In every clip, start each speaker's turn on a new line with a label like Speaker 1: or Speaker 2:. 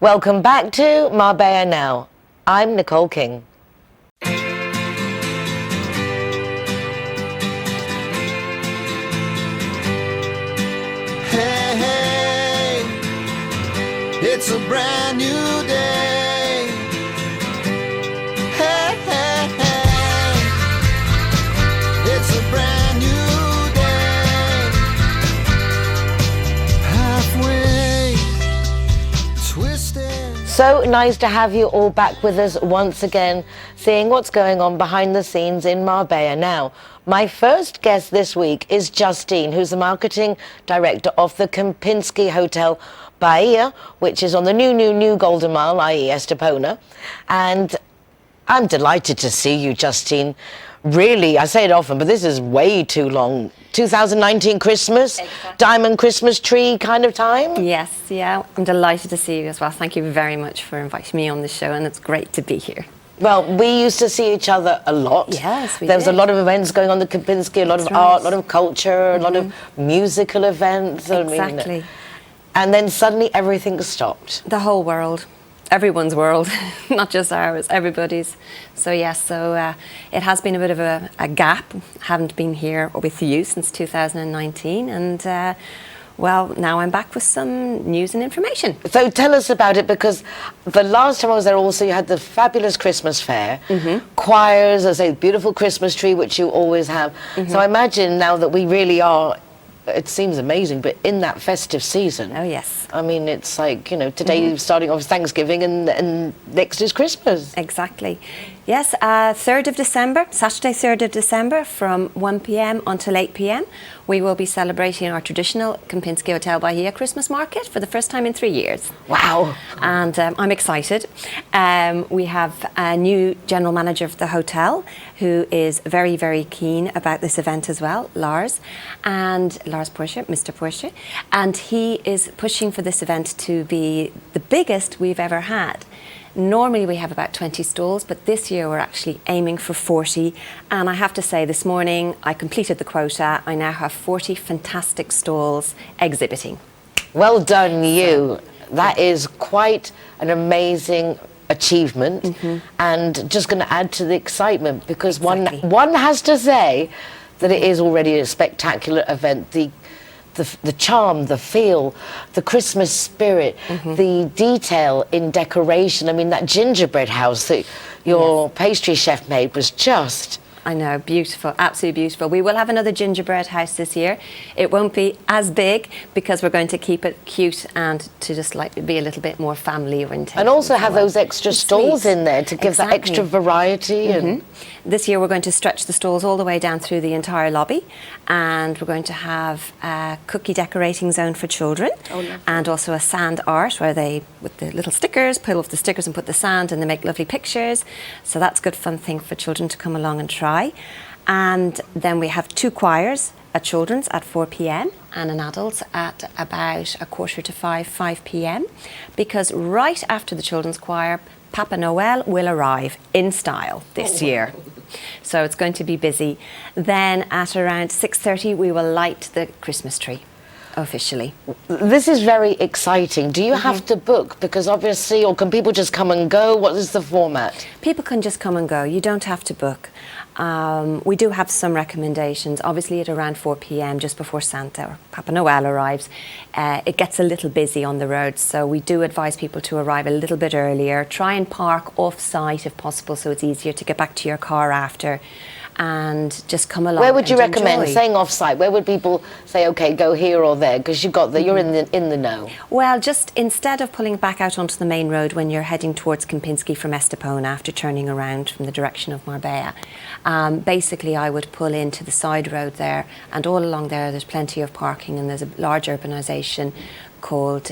Speaker 1: Welcome back to Marbella Now. I'm Nicole King.
Speaker 2: Hey, hey, it's a brand new day. Hey, hey, hey, it's a brand new day. Halfway twisted.
Speaker 1: So nice to have you all back with us once again, seeing what's going on behind the scenes in Marbella Now. My first guest this week is Justine, who's the marketing director of the Kempinski Hotel Bahia, which is on the new Golden Mile, i.e. Estepona. And I'm delighted to see you, Justine. Really, I say it often, but this is way too long. 2019 Christmas, exactly. Diamond Christmas tree kind of time?
Speaker 3: Yes, yeah, I'm delighted to see you as well. Thank you very much for inviting me on the show, and it's great to be here.
Speaker 1: Well, we used to see each other a lot.
Speaker 3: Yes, we
Speaker 1: There was
Speaker 3: did.
Speaker 1: a lot of events going on the Kempinski, a lot of art, a lot of culture, a lot of musical events.
Speaker 3: Exactly.
Speaker 1: I mean, and then suddenly everything stopped.
Speaker 3: The whole world. Everyone's world, not just ours, everybody's. So yes, it has been a bit of a gap. Haven't been here with you since 2019, and well, now I'm back with some news and information.
Speaker 1: So tell us about it, because the last time I was there also you had the fabulous Christmas fair, choirs, I say, beautiful Christmas tree, which you always have. So I imagine now that we really are, it seems amazing, but in that festive season.
Speaker 3: Oh yes.
Speaker 1: I mean, it's like, you know, today starting off Thanksgiving and next is Christmas.
Speaker 3: Exactly. Yes, 3rd of December, Saturday 3rd of December from 1 p.m. until 8 p.m. we will be celebrating our traditional Kempinski Hotel Bahia Christmas market for the first time in 3 years.
Speaker 1: Wow.
Speaker 3: And I'm excited. We have a new general manager of the hotel who is very, very keen about this event as well, Lars Porsche, Mr. Porsche, and he is pushing for this event to be the biggest we've ever had. Normally we have about 20 stalls, but this year we're actually aiming for 40. And I have to say, this morning I completed the quota. I now have 40 fantastic stalls exhibiting.
Speaker 1: Well done, you. That is quite an amazing achievement, and just going to add to the excitement, because one has to say that it is already a spectacular event. The charm, the feel, the Christmas spirit, the detail in decoration. I mean, that gingerbread house that your pastry chef made was just...
Speaker 3: I know, beautiful, absolutely beautiful. We will have another gingerbread house this year. It won't be as big because we're going to keep it cute and to just like be a little bit more family oriented.
Speaker 1: And also have those extra stalls in there to give that extra variety. And
Speaker 3: this year we're going to stretch the stalls all the way down through the entire lobby, and we're going to have a cookie decorating zone for children, and also a sand art where they, with the little stickers, pull off the stickers and put the sand, and they make lovely pictures. So that's a good fun thing for children to come along and try. And then we have 2 choirs, a children's at 4 p.m. and an adult's at about 4:45, 5 p.m. because right after the children's choir, Papa Noel will arrive in style this year. So it's going to be busy. Then at around 6:30 we will light the Christmas tree officially.
Speaker 1: This is very exciting. Do you have to book? Because obviously, or can people just come and go? What is the format?
Speaker 3: People can just come and go. You don't have to book. We do have some recommendations. Obviously at around 4 p.m. just before Santa or Papa Noel arrives, it gets a little busy on the road, so we do advise people to arrive a little bit earlier. Try and park off-site if possible, so it's easier to get back to your car after, and just come along.
Speaker 1: Where would you recommend,
Speaker 3: enjoy.
Speaker 1: saying off-site, where would people say, okay, go here or there? Because you've got you're in the know.
Speaker 3: Well, just instead of pulling back out onto the main road when you're heading towards Kempinski from Estepona after turning around from the direction of Marbella, basically I would pull into the side road there, and all along there's plenty of parking, and there's a large urbanisation called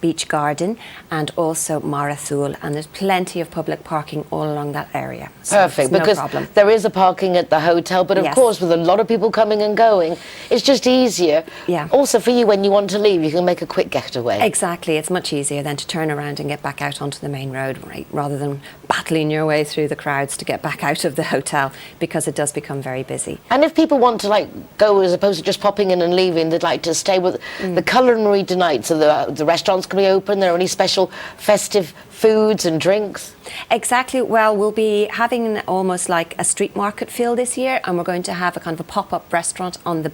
Speaker 3: Beach Garden and also Mar Azul, and there's plenty of public parking all along that area. So
Speaker 1: Perfect, because there is a parking at the hotel, but of course with a lot of people coming and going, it's just easier.
Speaker 3: Yeah.
Speaker 1: Also for you, when you want to leave, you can make a quick getaway.
Speaker 3: Exactly, it's much easier than to turn around and get back out onto the main road, right, rather than battling your way through the crowds to get back out of the hotel, because it does become very busy.
Speaker 1: And if people want to like go as opposed to just popping in and leaving, they'd like to stay with the culinary nights, so the restaurants going to be open? Are there any special festive foods and drinks?
Speaker 3: Exactly. Well, we'll be having almost like a street market feel this year, and we're going to have a kind of a pop-up restaurant on the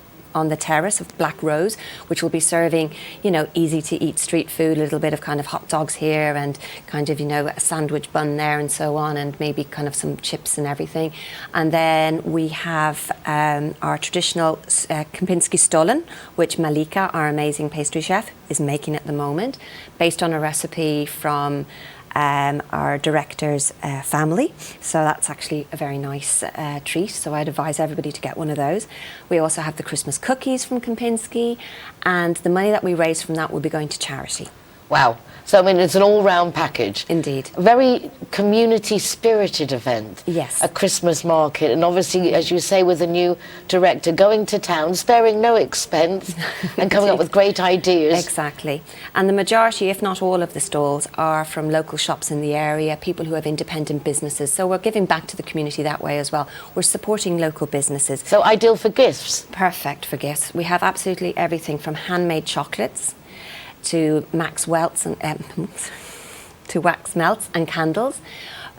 Speaker 3: terrace of Black Rose, which will be serving, you know, easy to eat street food, a little bit of kind of hot dogs here and kind of, you know, a sandwich bun there and so on, and maybe kind of some chips and everything. And then we have our traditional Kempinski Stollen, which Malika, our amazing pastry chef, is making at the moment, based on a recipe from our director's family. So that's actually a very nice treat. So I'd advise everybody to get one of those. We also have the Christmas cookies from Kempinski, and the money that we raise from that will be going to charity.
Speaker 1: Wow. So, I mean, it's an all-round package.
Speaker 3: Indeed.
Speaker 1: A very community-spirited event.
Speaker 3: Yes.
Speaker 1: A Christmas market. And obviously, as you say, with the new director, going to town, sparing no expense and coming up with great ideas.
Speaker 3: Exactly. And the majority, if not all of the stalls, are from local shops in the area, people who have independent businesses. So we're giving back to the community that way as well. We're supporting local businesses.
Speaker 1: So ideal for gifts.
Speaker 3: Perfect for gifts. We have absolutely everything from handmade chocolates to wax melts and candles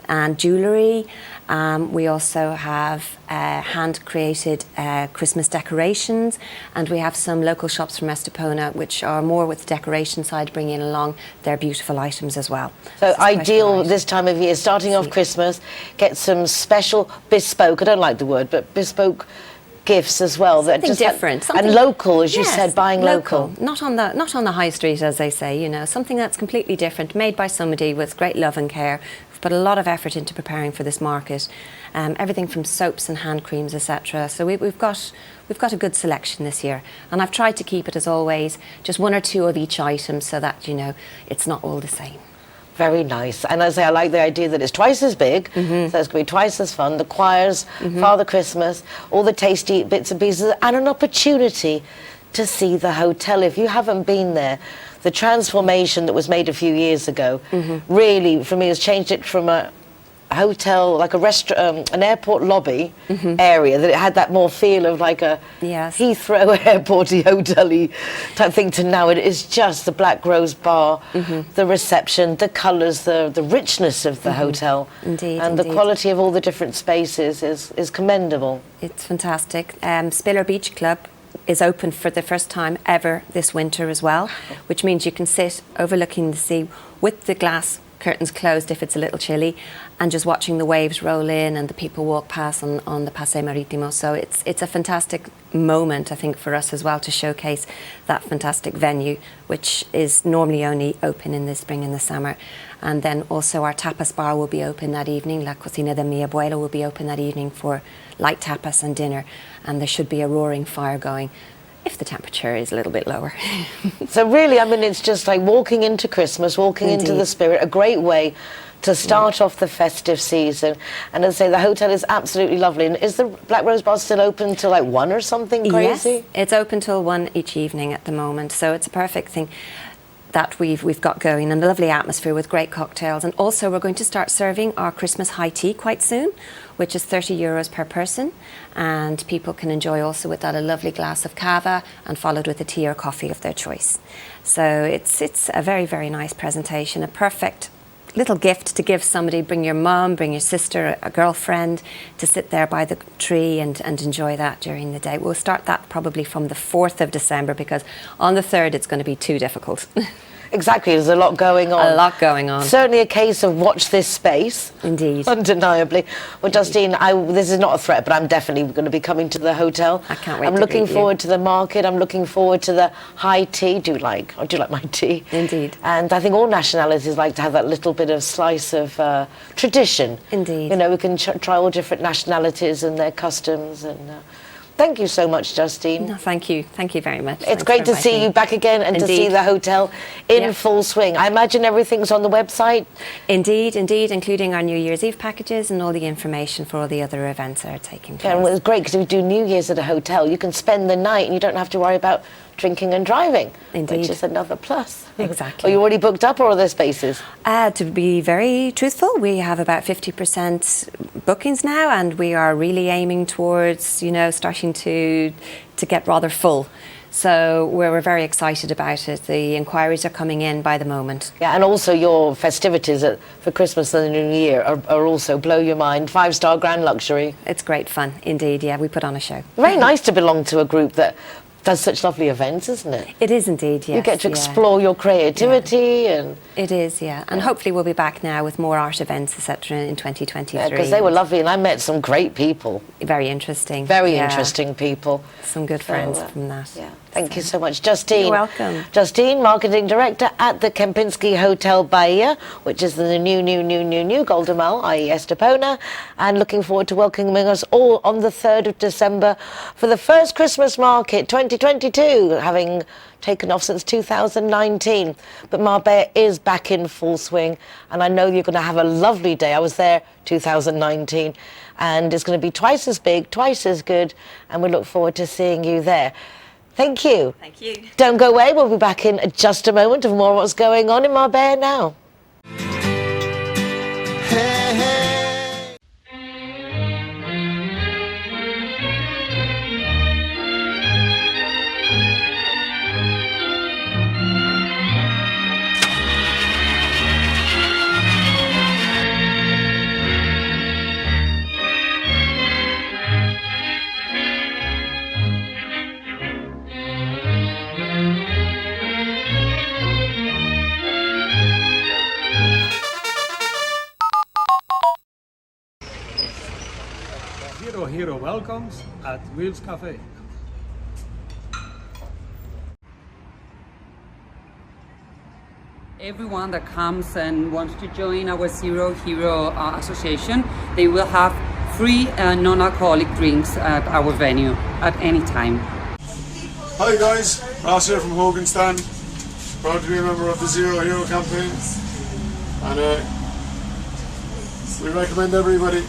Speaker 3: and jewellery. We also have hand-created Christmas decorations, and we have some local shops from Estepona which are more with the decoration side, bringing along their beautiful items as well.
Speaker 1: So ideal this time of year, starting off Christmas, get some special bespoke, I don't like the word, but bespoke gifts as well, that
Speaker 3: something
Speaker 1: just
Speaker 3: different,
Speaker 1: and local, as you
Speaker 3: yes,
Speaker 1: said, buying local.
Speaker 3: Not on the high street, as they say. You know, something that's completely different, made by somebody with great love and care. We've put a lot of effort into preparing for this market. Everything from soaps and hand creams, etc. So we've got a good selection this year, and I've tried to keep it, as always, just one or two of each item, so that, you know, it's not all the same.
Speaker 1: Very nice. And as I say, I like the idea that it's twice as big, so it's going to be twice as fun. The choirs, Father Christmas, all the tasty bits and pieces, and an opportunity to see the hotel. If you haven't been there, the transformation that was made a few years ago really, for me, has changed it from a hotel, like a restaurant, an airport lobby area, that it had that more feel of like a Heathrow airporty hotel-y type thing, to now it is just the Black Rose bar, the reception, the colours, the richness of the hotel.
Speaker 3: Indeed,
Speaker 1: and the quality of all the different spaces is commendable.
Speaker 3: It's fantastic. Spiller Beach Club is open for the first time ever this winter as well, which means you can sit overlooking the sea with the glass curtains closed if it's a little chilly, and just watching the waves roll in and the people walk past on the Paseo Marítimo. So it's a fantastic moment, I think, for us as well, to showcase that fantastic venue, which is normally only open in the spring and the summer. And then also our tapas bar will be open that evening. La Cocina de mi Abuela will be open that evening for light tapas and dinner, and there should be a roaring fire going if the temperature is a little bit lower.
Speaker 1: So really, I mean, it's just like walking into Christmas, walking into the spirit, a great way to start off the festive season. And as I say, the hotel is absolutely lovely. And is the Black Rose Bar still open till like 1 or something crazy?
Speaker 3: Yes, it's open till 1 each evening at the moment, so it's a perfect thing that we've got going, and a lovely atmosphere with great cocktails. And also we're going to start serving our Christmas high tea quite soon, which is €30 per person, and people can enjoy also with that a lovely glass of cava, and followed with a tea or coffee of their choice. So it's a very, very nice presentation, a perfect little gift to give somebody. Bring your mum, bring your sister, a girlfriend, to sit there by the tree and enjoy that during the day. We'll start that probably from the 4th of December, because on the 3rd it's going to be too difficult.
Speaker 1: Exactly, there's a lot going on.
Speaker 3: A lot going on.
Speaker 1: Certainly a case of watch this space.
Speaker 3: Indeed.
Speaker 1: Undeniably. Well, Justine, this is not a threat, but I'm definitely going to be coming to the hotel.
Speaker 3: I can't wait
Speaker 1: I'm
Speaker 3: to
Speaker 1: looking
Speaker 3: meet you.
Speaker 1: forward to the market. I'm looking forward to the high tea. I do like my tea.
Speaker 3: Indeed.
Speaker 1: And I think all nationalities like to have that little bit of slice of tradition.
Speaker 3: Indeed.
Speaker 1: You know, we can try all different nationalities and their customs. And thank you so much, Justine.
Speaker 3: No, thank you very much.
Speaker 1: It's great to see you back again, and to see the hotel in full swing. I imagine everything's on the website?
Speaker 3: Indeed, including our New Year's Eve packages and all the information for all the other events that are taking place.
Speaker 1: Yeah, and it's great because if you do New Year's at a hotel, you can spend the night and you don't have to worry about drinking and driving.
Speaker 3: Indeed.
Speaker 1: Which is another plus.
Speaker 3: Exactly.
Speaker 1: Are you already booked up, or are there spaces?
Speaker 3: To be very truthful, we have about 50% bookings now, and we are really aiming towards, you know, starting to get rather full. So we're very excited about it. The inquiries are coming in by the moment.
Speaker 1: Yeah, and also your festivities for Christmas and the New Year are also blow your mind. 5-star grand luxury.
Speaker 3: It's great fun, indeed. Yeah, we put on a show.
Speaker 1: Very nice to belong to a group that does such lovely events, isn't it?
Speaker 3: It is indeed, yes.
Speaker 1: You get to explore your creativity and...
Speaker 3: It is, yeah. And hopefully we'll be back now with more art events, etc. in 2023.
Speaker 1: Yeah, because they were lovely and I met some great people.
Speaker 3: Very interesting.
Speaker 1: Very interesting people.
Speaker 3: Some good friends from that.
Speaker 1: Yeah. Thank you so much. Justine.
Speaker 3: You're welcome.
Speaker 1: Justine, Marketing Director at the Kempinski Hotel Bahia, which is the new Golden Mile, i.e. Estepona, and looking forward to welcoming us all on the 3rd of December for the first Christmas market 2022, having taken off since 2019. But Marbella is back in full swing, and I know you're going to have a lovely day. I was there 2019, and it's going to be twice as big, twice as good, and we look forward to seeing you there. Thank you.
Speaker 3: Thank you.
Speaker 1: Don't go away. We'll be back in just a moment of more of what's going on in Marbella now.
Speaker 2: Hey, hey.
Speaker 4: Hero welcomes at Wheels Cafe.
Speaker 5: Everyone that comes and wants to join our Zero Hero Association, they will have free non-alcoholic drinks at our venue at any time.
Speaker 6: Hi guys, Ross here from Hoganstown. Proud to be a member of the Zero Hero campaign, and we recommend everybody.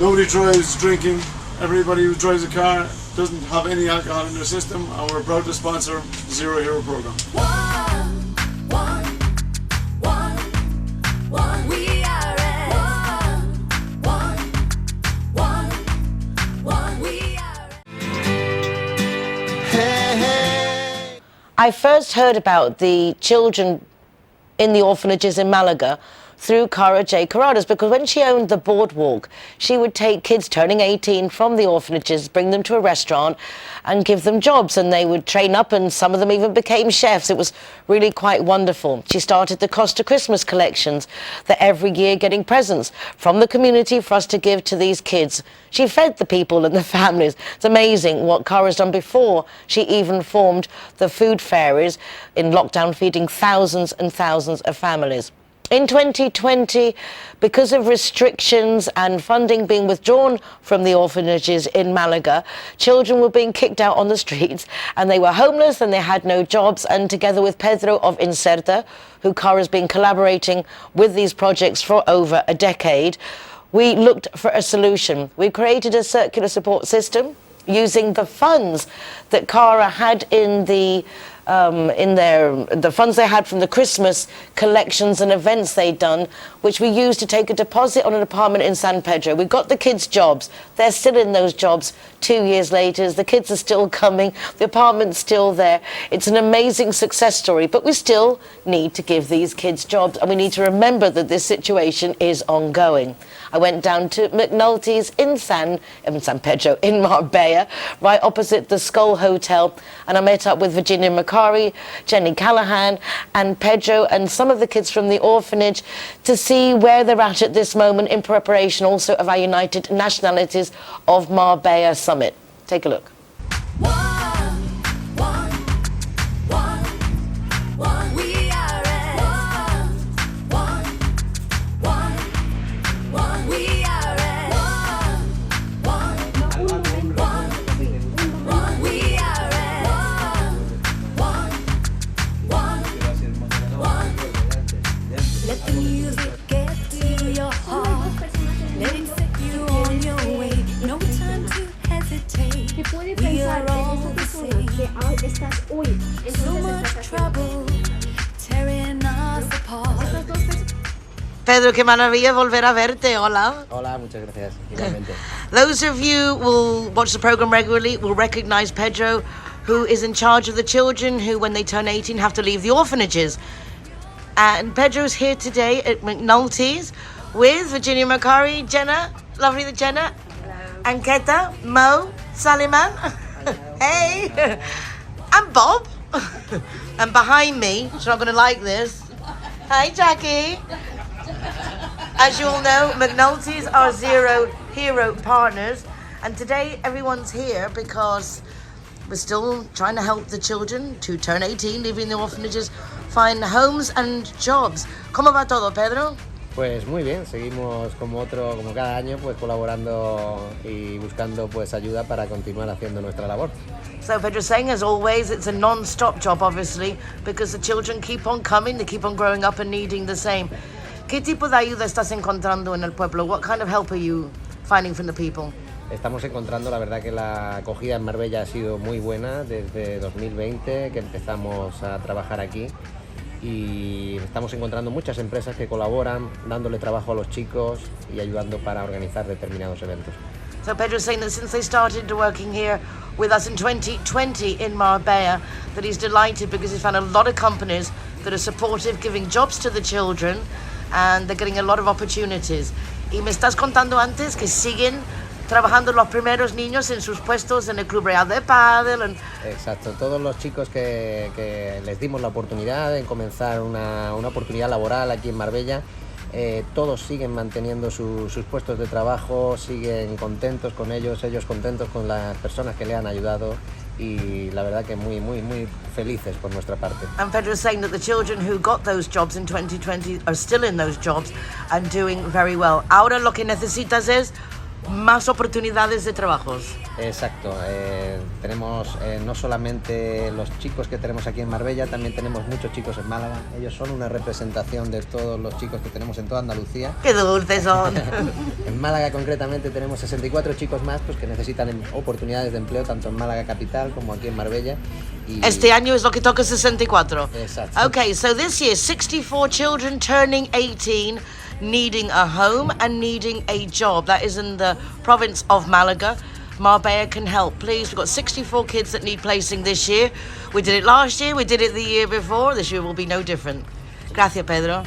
Speaker 6: Nobody drives drinking. Everybody who drives a car doesn't have any alcohol in their system, and we're proud to sponsor the Zero Hero program.
Speaker 2: We are Hey, hey.
Speaker 1: I first heard about the children in the orphanages in Málaga through Cara J. Carradas, because when she owned the boardwalk, she would take kids turning 18 from the orphanages, bring them to a restaurant and give them jobs, and they would train up, and some of them even became chefs. It was really quite wonderful. She started the Costa Christmas collections, that every year getting presents from the community for us to give to these kids. She fed the people and the families. It's amazing what Cara's done before she even formed the Food Fairies in lockdown, feeding thousands and thousands of families. In 2020, because of restrictions and funding being withdrawn from the orphanages in Málaga, children were being kicked out on the streets and they were homeless and they had no jobs. And together with Pedro of Nserta, who Cara's been collaborating with these projects for over a decade, we looked for a solution. We created a circular support system using the funds that Cara had in the funds they had from the Christmas collections and events they'd done, which we used to take a deposit on an apartment in San Pedro. We got the kids jobs. They're still in those jobs 2 years later. The kids are still coming. The apartment's still there. It's an amazing success story, but we still need to give these kids jobs, and we need to remember that this situation is ongoing. I went down to McNulty's in San Pedro in Marbella, right opposite the Skull Hotel, and I met up with Virginia Macari, Jenna Callaghan and Pedro and some of the kids from the orphanage to see where they're at this moment in preparation also of our United Nationalities of Marbella Summit. Take a look.
Speaker 7: Let the music get to your heart. Let it set you on your way. No time to hesitate. We are all the same. So much trouble tearing us apart.
Speaker 1: Pedro, qué maravilla volver a verte. Hola.
Speaker 8: Hola, muchas gracias. Igualmente.
Speaker 1: Those of you who will watch the program regularly will recognize Pedro, who is in charge of the children who, when they turn 18, have to leave the orphanages. And Pedro's here today at McNulty's with Virginia, Macari, Jenna, lovely Jenna, and Keta, Mo, Saliman, hey, and Bob. And behind me, she's not going to like this. Hi, Jackie. As you all know, McNulty's are Zero Hero partners. And today everyone's here because we're still trying to help the children to turn 18, leaving the orphanages, find homes and jobs. ¿Cómo va todo, Pedro?
Speaker 8: Pues muy bien, seguimos como cada año, pues colaborando y buscando pues ayuda para continuar haciendo nuestra labor.
Speaker 1: So Pedro's saying, as always, it's a non-stop job, obviously, because the children keep on coming, they keep on growing up and needing the same. ¿Qué tipo de ayuda estás encontrando en el pueblo? What kind of help are you finding from the people?
Speaker 8: Estamos encontrando, la verdad que la acogida en Marbella ha sido muy buena desde 2020 que empezamos a trabajar aquí y estamos encontrando muchas empresas que colaboran dándole trabajo a los chicos y ayudando para organizar determinados eventos.
Speaker 1: So Pedro's saying that since they started working here with us in 2020 in Marbella, that he's delighted because he's found a lot of companies that are supportive, giving jobs to the children, and they're getting a lot of opportunities. Y me estás contando antes que siguen trabajando los primeros niños en sus puestos en el Club Real de Pádel.
Speaker 8: Exacto, todos los chicos que les dimos la oportunidad de comenzar una oportunidad laboral aquí en Marbella, todos siguen manteniendo sus puestos de trabajo, siguen contentos con ellos contentos con las personas que le han ayudado y la verdad que muy felices por nuestra parte.
Speaker 1: And Pedro's saying that the children who got those jobs in 2020 are still in those jobs and doing very well. Ahora lo que necesitas es más oportunidades de trabajos.
Speaker 8: Exacto, tenemos no solamente los chicos que tenemos aquí en Marbella, también tenemos muchos chicos en Málaga. Ellos son una representación de todos los chicos que tenemos en toda Andalucía.
Speaker 1: ¡Qué dulces son!
Speaker 8: En Málaga concretamente tenemos 64 chicos más pues, que necesitan oportunidades de empleo tanto en Málaga capital como aquí en Marbella. Y
Speaker 1: este año es lo que toca 64.
Speaker 8: Exacto.
Speaker 1: Okay, so this year 64 children turning 18, needing a home and needing a job. That is in the province of Málaga. Marbella can help, please. We've got 64 kids that need placing this year. We did it last year, we did it the year before. This year will be no different. Gracias, Pedro.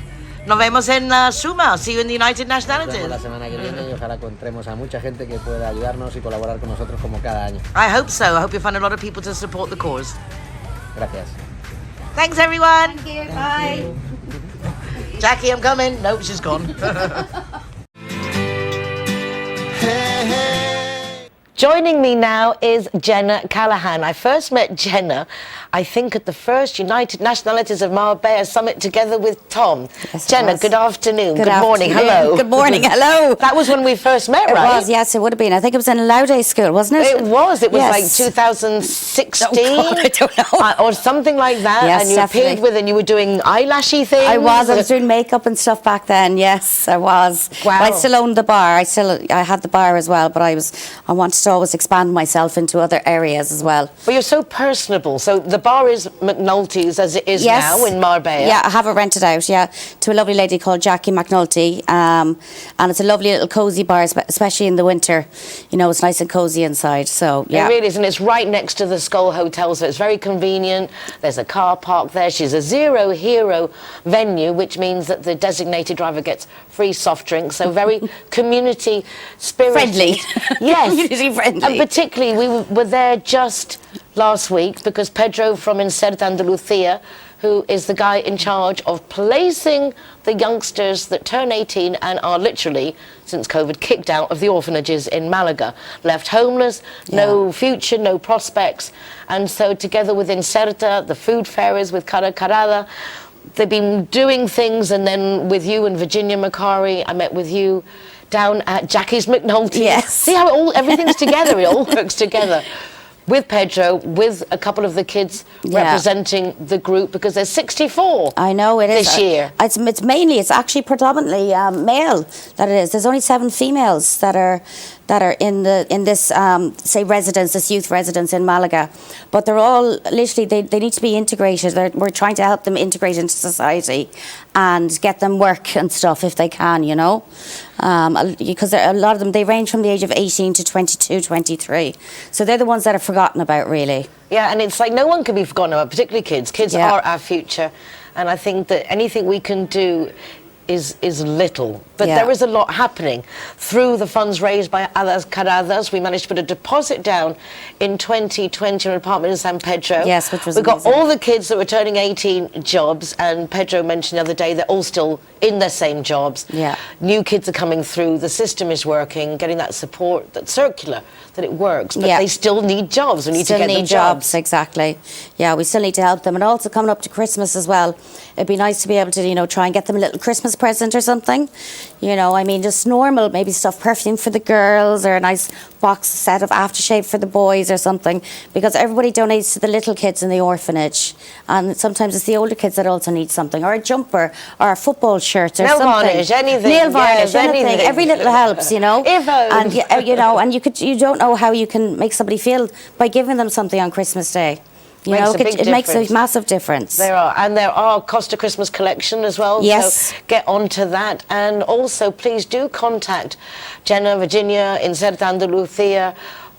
Speaker 1: Nos vemos en la Suma. See you in the United
Speaker 8: Nos
Speaker 1: Nationalities.
Speaker 8: vemos la semana que viene y ojalá encontremos a mucha gente que pueda ayudarnos y colaborar con nosotros como cada año.
Speaker 1: I hope so. I hope you find a lot of people to support the cause.
Speaker 8: Gracias.
Speaker 1: Thanks, everyone.
Speaker 3: Thank you. Bye.
Speaker 1: Jackie, I'm coming. Nope, she's gone.
Speaker 2: Hey, hey.
Speaker 1: Joining me now is Jenna Callaghan. I first met Jenna, I think, at the first United Nationalities of Marbella summit together with Tom.
Speaker 9: Yes,
Speaker 1: Jenna, good afternoon. Good morning. Hello.
Speaker 9: Good morning. Hello.
Speaker 1: That was when we first met,
Speaker 9: It
Speaker 1: right?
Speaker 9: was, yes, it would have been. I think it was in Lauday School, wasn't it?
Speaker 1: It was. It was
Speaker 9: Yes.
Speaker 1: like 2016
Speaker 9: Oh, God, I don't know.
Speaker 1: or something like that.
Speaker 9: Yes,
Speaker 1: and you
Speaker 9: definitely.
Speaker 1: appeared with, and you were doing eyelashy things.
Speaker 9: I was doing makeup and stuff back then. Yes, I was.
Speaker 1: Wow.
Speaker 9: But I still owned the bar. I had the bar as well, but I wanted to always expand myself into other areas as well.
Speaker 1: Well, you're so personable. So the bar is McNulty's as it is
Speaker 9: Yes.
Speaker 1: now in Marbella.
Speaker 9: Yeah, I have it rented out, to a lovely lady called Jackie McNulty. And it's a lovely little cosy bar, especially in the winter. You know, it's nice and cosy inside. So, yeah.
Speaker 1: It really is, and it's right next to the Skull Hotel, so it's very convenient. There's a car park there. She's a Zero Hero venue, which means that the designated driver gets free soft drinks, so very community spirit.
Speaker 9: Friendly.
Speaker 1: Yes.
Speaker 9: Community friendly.
Speaker 1: And particularly, we were there just last week because Pedro from Insta, Andalucia, who is the guy in charge of placing the youngsters that turn 18 and are literally, since COVID, kicked out of the orphanages in Málaga, left homeless, no future, no prospects. And so together with Nserta, the food fairs with Cara Carada, they've been doing things. And then with you and Virginia Macari, I met with you down at Jackie's McNulty.
Speaker 9: Yes.
Speaker 1: See how everything's together, it all works together. With Pedro, with a couple of the kids representing the group, because there's 64.
Speaker 9: I know it is
Speaker 1: this year.
Speaker 9: It's actually predominantly male that it is. There's only 7 females that are that are in this say this youth residence in Málaga, but they're all literally they need to be integrated. We're trying to help them integrate into society and get them work and stuff if they can, you know, because a lot of them, they range from the age of 18 to 22, 23, so they're the ones that are forgotten about, really.
Speaker 1: Yeah, and it's like no one can be forgotten about, particularly kids. Kids
Speaker 9: Yeah.
Speaker 1: are our future, and I think that anything we can do is little, but
Speaker 9: Yeah.
Speaker 1: there is a lot happening through the funds raised by Alas Caradas. We managed to put a deposit down in 2020 in an apartment in San Pedro.
Speaker 9: Yes, which was
Speaker 1: we got
Speaker 9: amazing.
Speaker 1: all the kids that were turning 18 jobs, and Pedro mentioned the other day they're all still in their same jobs.
Speaker 9: Yeah.
Speaker 1: New kids are coming through. The system is working, getting that support, that circular, that it works. But
Speaker 9: Yeah.
Speaker 1: they still need jobs. We need
Speaker 9: Still
Speaker 1: to get them
Speaker 9: need jobs, exactly. Yeah, we still need to help them, and also coming up to Christmas as well. It'd be nice to be able to, you know, try and get them a little Christmas present or something. You know, I mean, just normal, maybe stuff, perfume for the girls, or a nice box set of aftershave for the boys or something, because everybody donates to the little kids in the orphanage, and sometimes it's the older kids that also need something, or a jumper, or a football shirt, or
Speaker 1: Nail
Speaker 9: something.
Speaker 1: varnish, anything.
Speaker 9: Nail varnish,
Speaker 1: Yes, anything.
Speaker 9: Every little helps, you know.
Speaker 1: Earphones.
Speaker 9: And you know, and you don't know how you can make somebody feel by giving them something on Christmas Day. You
Speaker 1: Makes
Speaker 9: know,
Speaker 1: a big
Speaker 9: it makes a
Speaker 1: difference.
Speaker 9: massive difference.
Speaker 1: There are, and there are Costa Christmas collection as well.
Speaker 9: Yes.
Speaker 1: So get onto that, and also please do contact Jenna, Virginia, nserta Andalucia,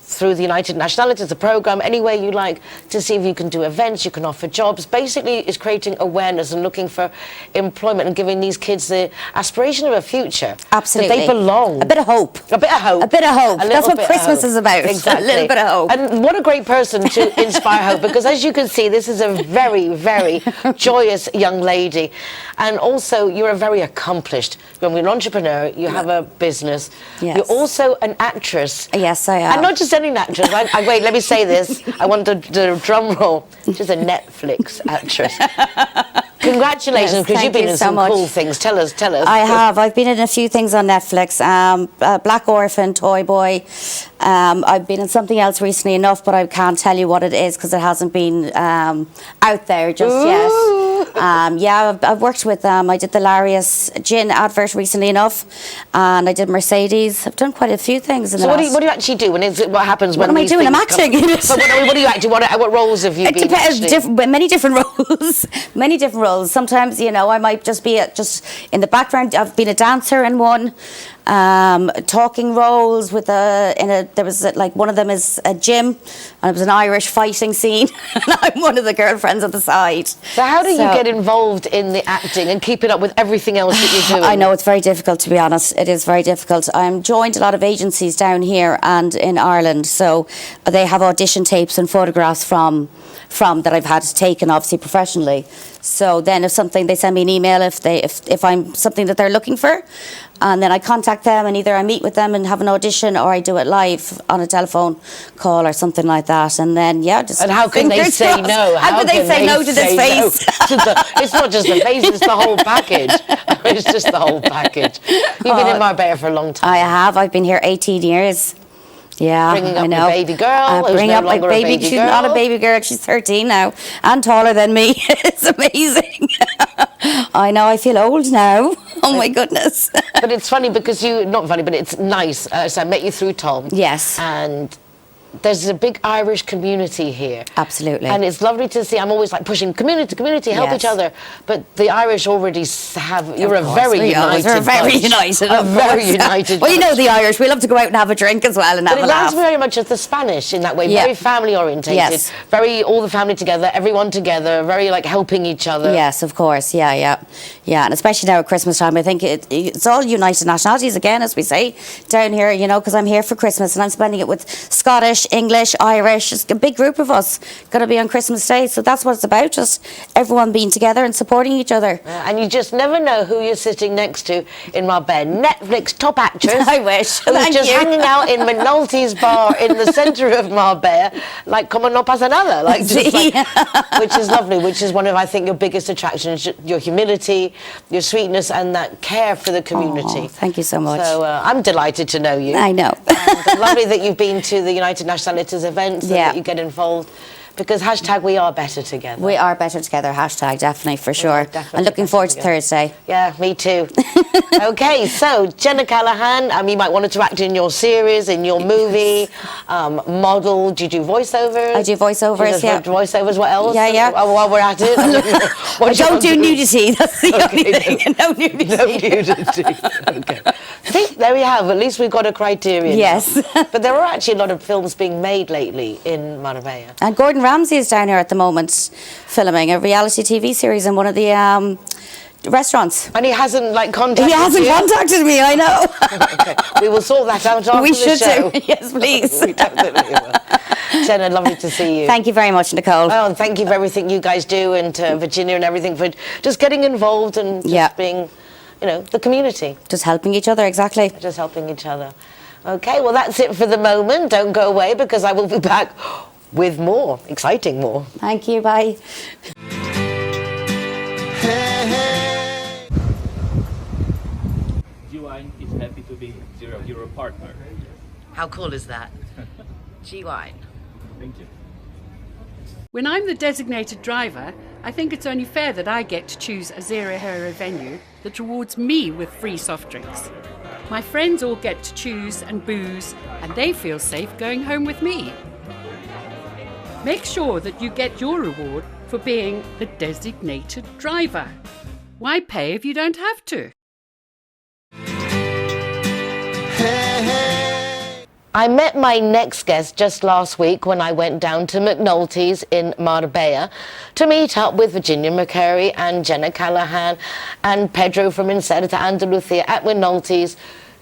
Speaker 1: through the United Nationalities, the program, any way you like, to see if you can do events, you can offer jobs. Basically, it's creating awareness and looking for employment and giving these kids the aspiration of a future.
Speaker 9: Absolutely.
Speaker 1: That they belong.
Speaker 9: A bit of hope.
Speaker 1: A bit of hope.
Speaker 9: A bit of hope.
Speaker 1: A
Speaker 9: That's
Speaker 1: little
Speaker 9: what
Speaker 1: bit of
Speaker 9: Christmas
Speaker 1: hope.
Speaker 9: is about.
Speaker 1: Exactly.
Speaker 9: A little bit of hope.
Speaker 1: And what a great person to inspire hope, because as you can see, this is a very, very joyous young lady. And also, you're a very accomplished. You're an entrepreneur, you have a business.
Speaker 9: Yes.
Speaker 1: You're also an actress.
Speaker 9: Yes, I am.
Speaker 1: And not just any actress. Wait, let me say this. I want the drum roll. She's a Netflix actress. Congratulations,
Speaker 9: Yes,
Speaker 1: because
Speaker 9: thank
Speaker 1: you've been
Speaker 9: you
Speaker 1: in
Speaker 9: so
Speaker 1: some
Speaker 9: much.
Speaker 1: cool things. Tell us.
Speaker 9: I have. I've been in a few things on Netflix. Black Orphan, Toy Boy. I've been in something else recently enough, but I can't tell you what it is because it hasn't been out there just yet. Yeah, I've worked with I did the Larius gin advert recently enough, and I did Mercedes. I've done quite a few things in the
Speaker 1: So what
Speaker 9: last.
Speaker 1: do you actually do? What happens when
Speaker 9: What am I
Speaker 1: these
Speaker 9: doing? I'm
Speaker 1: things come-
Speaker 9: acting in it.
Speaker 1: But what do you actually? What roles have you
Speaker 9: It
Speaker 1: been?
Speaker 9: depends.
Speaker 1: actually?
Speaker 9: Many different roles. Many different roles. Sometimes, you know, I might just be just in the background. I've been a dancer in one. Talking roles with there was like one of them is a gym, and it was an Irish fighting scene, and I'm one of the girlfriends at the side.
Speaker 1: So how do you get involved in the acting and keep it up with everything else that you're doing?
Speaker 9: I know it's very difficult, to be honest. It is very difficult. I'm joined a lot of agencies down here and in Ireland, so they have audition tapes and photographs from that I've had taken, obviously professionally. So then, if something, they send me an email if I'm something that they're looking for, and then I contact them, and either I meet with them and have an audition, or I do it live on a telephone call or something like that. And then just.
Speaker 1: And how can they
Speaker 9: fingers
Speaker 1: say
Speaker 9: crossed.
Speaker 1: no?
Speaker 9: How can they say no to this
Speaker 1: say no
Speaker 9: face?
Speaker 1: to it's not just the face; it's the whole package. It's just the whole package. You've been in Marbella for a long time.
Speaker 9: I have. I've been here 18 years. Yeah,
Speaker 1: Bringing up
Speaker 9: I know.
Speaker 1: your baby girl, who's
Speaker 9: bring
Speaker 1: no
Speaker 9: up my
Speaker 1: longer a
Speaker 9: baby.
Speaker 1: baby
Speaker 9: She's
Speaker 1: girl.
Speaker 9: not a baby girl. She's 13 now and taller than me. It's amazing. I know. I feel old now. Oh my goodness.
Speaker 1: But it's funny because not funny, but it's nice. So I met you through Tom.
Speaker 9: Yes.
Speaker 1: And there's a big Irish community here.
Speaker 9: Absolutely.
Speaker 1: And it's lovely to see. I'm always like pushing community, help
Speaker 9: Yes.
Speaker 1: each other. But the Irish already have. You're a
Speaker 9: Of course,
Speaker 1: very
Speaker 9: we always
Speaker 1: united.
Speaker 9: are very
Speaker 1: bunch.
Speaker 9: united.
Speaker 1: A
Speaker 9: of
Speaker 1: very
Speaker 9: course.
Speaker 1: united.
Speaker 9: Well, you know
Speaker 1: bunch.
Speaker 9: the Irish. We love to go out and have a drink as well and
Speaker 1: But
Speaker 9: have
Speaker 1: it
Speaker 9: a laugh.
Speaker 1: reminds me very much of the Spanish in that way.
Speaker 9: Yeah.
Speaker 1: Very family orientated.
Speaker 9: Yes.
Speaker 1: Very all the family together, everyone together. Very like helping each other.
Speaker 9: Yes, of course. Yeah. And especially now at Christmas time, I think it's all united nationalities again, as we say, down here, you know, because I'm here for Christmas and I'm spending it with Scottish, English, Irish. It's a big group of us going to be on Christmas Day. So that's what it's about, just everyone being together and supporting each other.
Speaker 1: And you just never know who you're sitting next to in Marbella. Netflix top actress.
Speaker 9: I wish.
Speaker 1: Who's
Speaker 9: Thank
Speaker 1: just
Speaker 9: you.
Speaker 1: hanging out in McNulty's bar in the centre of Marbella, like como no pasa nada, like just like, which is lovely. Which is one of, I think, your biggest attractions: your humility, your sweetness, and that care for the community.
Speaker 9: Oh, thank you so much.
Speaker 1: So I'm delighted to know you.
Speaker 9: I know.
Speaker 1: And lovely that you've been to the United Nationalities events and
Speaker 9: Yeah.
Speaker 1: that you get involved. Because hashtag we are better together.
Speaker 9: We are better together, hashtag, definitely, for sure.
Speaker 1: definitely
Speaker 9: I'm looking forward to
Speaker 1: better
Speaker 9: Thursday.
Speaker 1: Yeah, me too. Okay, so Jenna Callaghan, you might want to act in your series, in your movie, model. Do you do voiceovers?
Speaker 9: I do voiceovers, yeah.
Speaker 1: Voiceovers, what else?
Speaker 9: Yeah.
Speaker 1: While we're at it.
Speaker 9: I don't do nudity, that's the only thing. No nudity.
Speaker 1: No nudity. Okay. See, there we have. At least we've got a criterion.
Speaker 9: Yes.
Speaker 1: But there are actually a lot of films being made lately in Marbella.
Speaker 9: And Gordon Ramsay is down here at the moment filming a reality TV series in one of the restaurants.
Speaker 1: And he hasn't contacted
Speaker 9: He hasn't
Speaker 1: you?
Speaker 9: contacted me, I know.
Speaker 1: Okay. We will sort that out after
Speaker 9: We
Speaker 1: the
Speaker 9: should
Speaker 1: show.
Speaker 9: do. Yes, please.
Speaker 1: We definitely will. Jenna, lovely to see you.
Speaker 9: Thank you very much, Nicole.
Speaker 1: Oh, and thank you for everything you guys do, and to Virginia and everything for just getting involved and just being, the community.
Speaker 9: Just helping each other, exactly.
Speaker 1: Just helping each other. Okay, well, that's it for the moment. Don't go away, because I will be back with more, exciting more.
Speaker 9: Thank you, bye.
Speaker 10: G-Wine is happy to be Zero Hero partner.
Speaker 1: How cool is that? G-Wine.
Speaker 10: Thank you.
Speaker 11: When I'm the designated driver, I think it's only fair that I get to choose a Zero Hero venue that rewards me with free soft drinks. My friends all get to choose and booze, and they feel safe going home with me. Make sure that you get your reward for being the designated driver. Why pay if you don't have to?
Speaker 1: I met my next guest just last week when I went down to McNulty's in Marbella to meet up with Virginia Macari and Jenna Callaghan and Pedro from nserta Andalucia at McNulty's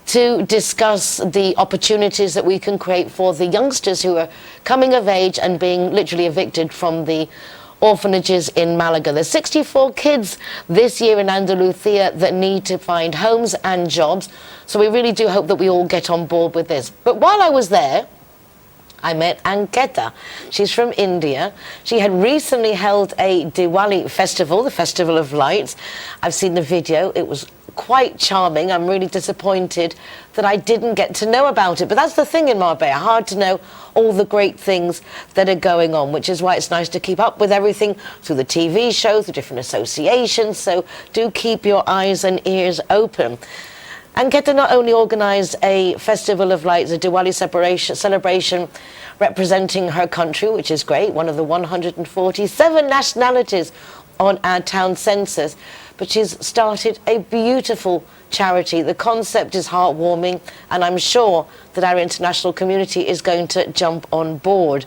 Speaker 1: to discuss the opportunities that we can create for the youngsters who are coming of age and being literally evicted from the orphanages in Malaga. There's 64 kids this year in Andalucia that need to find homes and jobs. So we really do hope that we all get on board with this. But while I was there, I met Ankita. She's from India. She had recently held a Diwali festival, the Festival of Lights. I've seen the video. It was quite charming. I'm really disappointed that I didn't get to know about it. But that's the thing in Marbella, hard to know all the great things that are going on, which is why it's nice to keep up with everything through the TV shows, the different associations. So do keep your eyes and ears open. Ankita not only organised a Festival of Lights, a Diwali celebration representing her country, which is great, one of the 147 nationalities on our town census, but she's started a beautiful charity. The concept is heartwarming, and I'm sure that our international community is going to jump on board.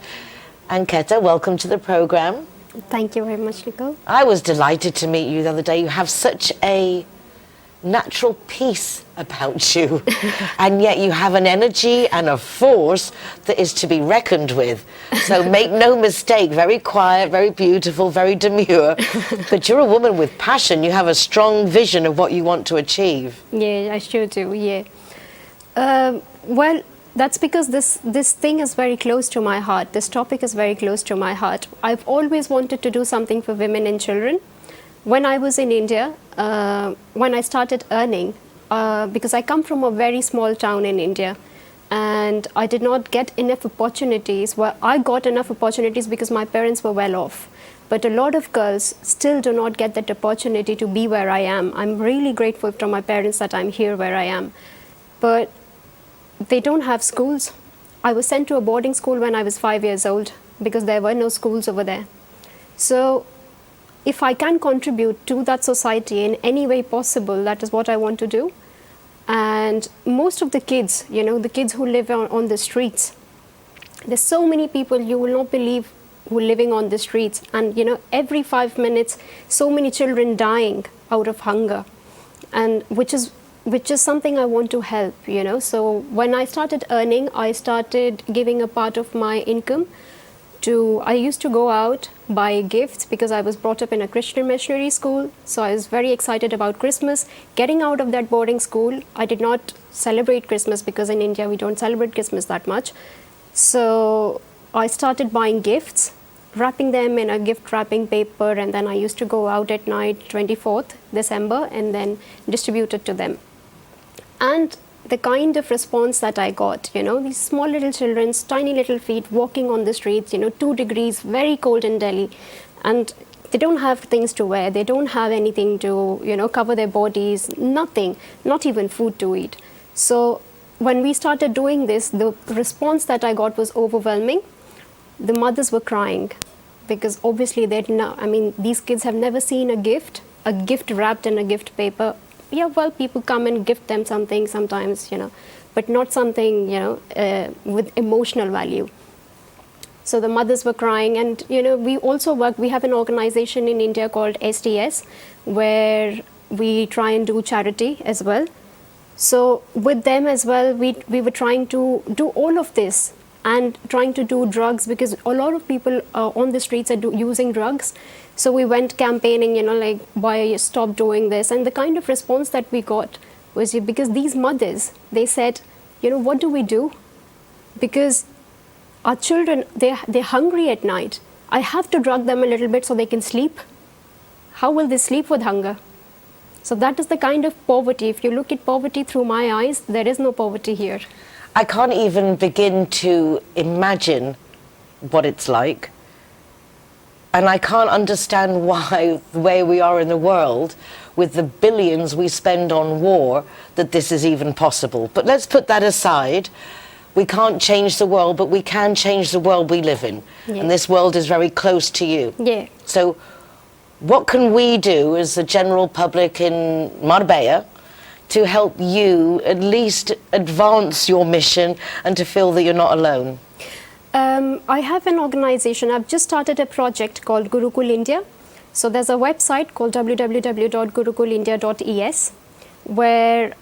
Speaker 1: Ankita, welcome to the programme.
Speaker 12: Thank you very much, Nicole.
Speaker 1: I was delighted to meet you the other day. You have such a natural peace about you, and yet you have an energy and a force that is to be reckoned with. So make no mistake, very quiet, very beautiful, very demure, but you're a woman with passion. You have a strong vision of what you want to achieve.
Speaker 12: Yeah, I sure do, yeah. Well, that's because this thing is very close to my heart. This topic is very close to my heart. I've always wanted to do something for women and children. When I was in India, when I started earning, because I come from a very small town in India, and I did not get enough opportunities. Well, I got enough opportunities because my parents were well off. But a lot of girls still do not get that opportunity to be where I am. I'm really grateful to my parents that I'm here where I am. But they don't have schools. I was sent to a boarding school when I was 5 years old because there were no schools over there. So if I can contribute to that society in any way possible, that is what I want to do. And most of the kids, the kids who live on the streets, there's so many people you will not believe who are living on the streets. And, every 5 minutes, so many children dying out of hunger, and which is something I want to help, So when I started earning, I started giving a part of my income I used to go out, buy gifts, because I was brought up in a Christian missionary school. So I was very excited about Christmas. Getting out of that boarding school, I did not celebrate Christmas because in India we don't celebrate Christmas that much. So I started buying gifts, wrapping them in a gift wrapping paper, and then I used to go out at night, 24th December, and then distribute it to them. And the kind of response that I got, these small little children, tiny little feet walking on the streets, 2 degrees, very cold in Delhi, and they don't have things to wear, they don't have anything to, cover their bodies, nothing, not even food to eat. So when we started doing this, the response that I got was overwhelming. The mothers were crying because obviously these kids have never seen a gift wrapped in a gift paper. Yeah, well, people come and gift them something sometimes, but not something, with emotional value. So the mothers were crying, and we also we have an organization in India called STS, where we try and do charity as well. So with them as well, we were trying to do all of this and trying to do drugs, because a lot of people on the streets are using drugs. So we went campaigning, like, why stop doing this? And the kind of response that we got was because these mothers, they said, what do we do? Because our children, they're hungry at night. I have to drug them a little bit so they can sleep. How will they sleep with hunger? So that is the kind of poverty. If you look at poverty through my eyes, there is no poverty here.
Speaker 1: I can't even begin to imagine what it's like. And I can't understand why, the way we are in the world, with the billions we spend on war, that this is even possible. But let's put that aside. We can't change the world, but we can change the world we live in. Yeah. And this world is very close to you.
Speaker 12: Yeah.
Speaker 1: So what can we do as the general public in Marbella to help you at least advance your mission and to feel that you're not alone?
Speaker 12: I have an organization. I've just started a project called Gurukul India. So there's a website called www.gurukulindia.es, where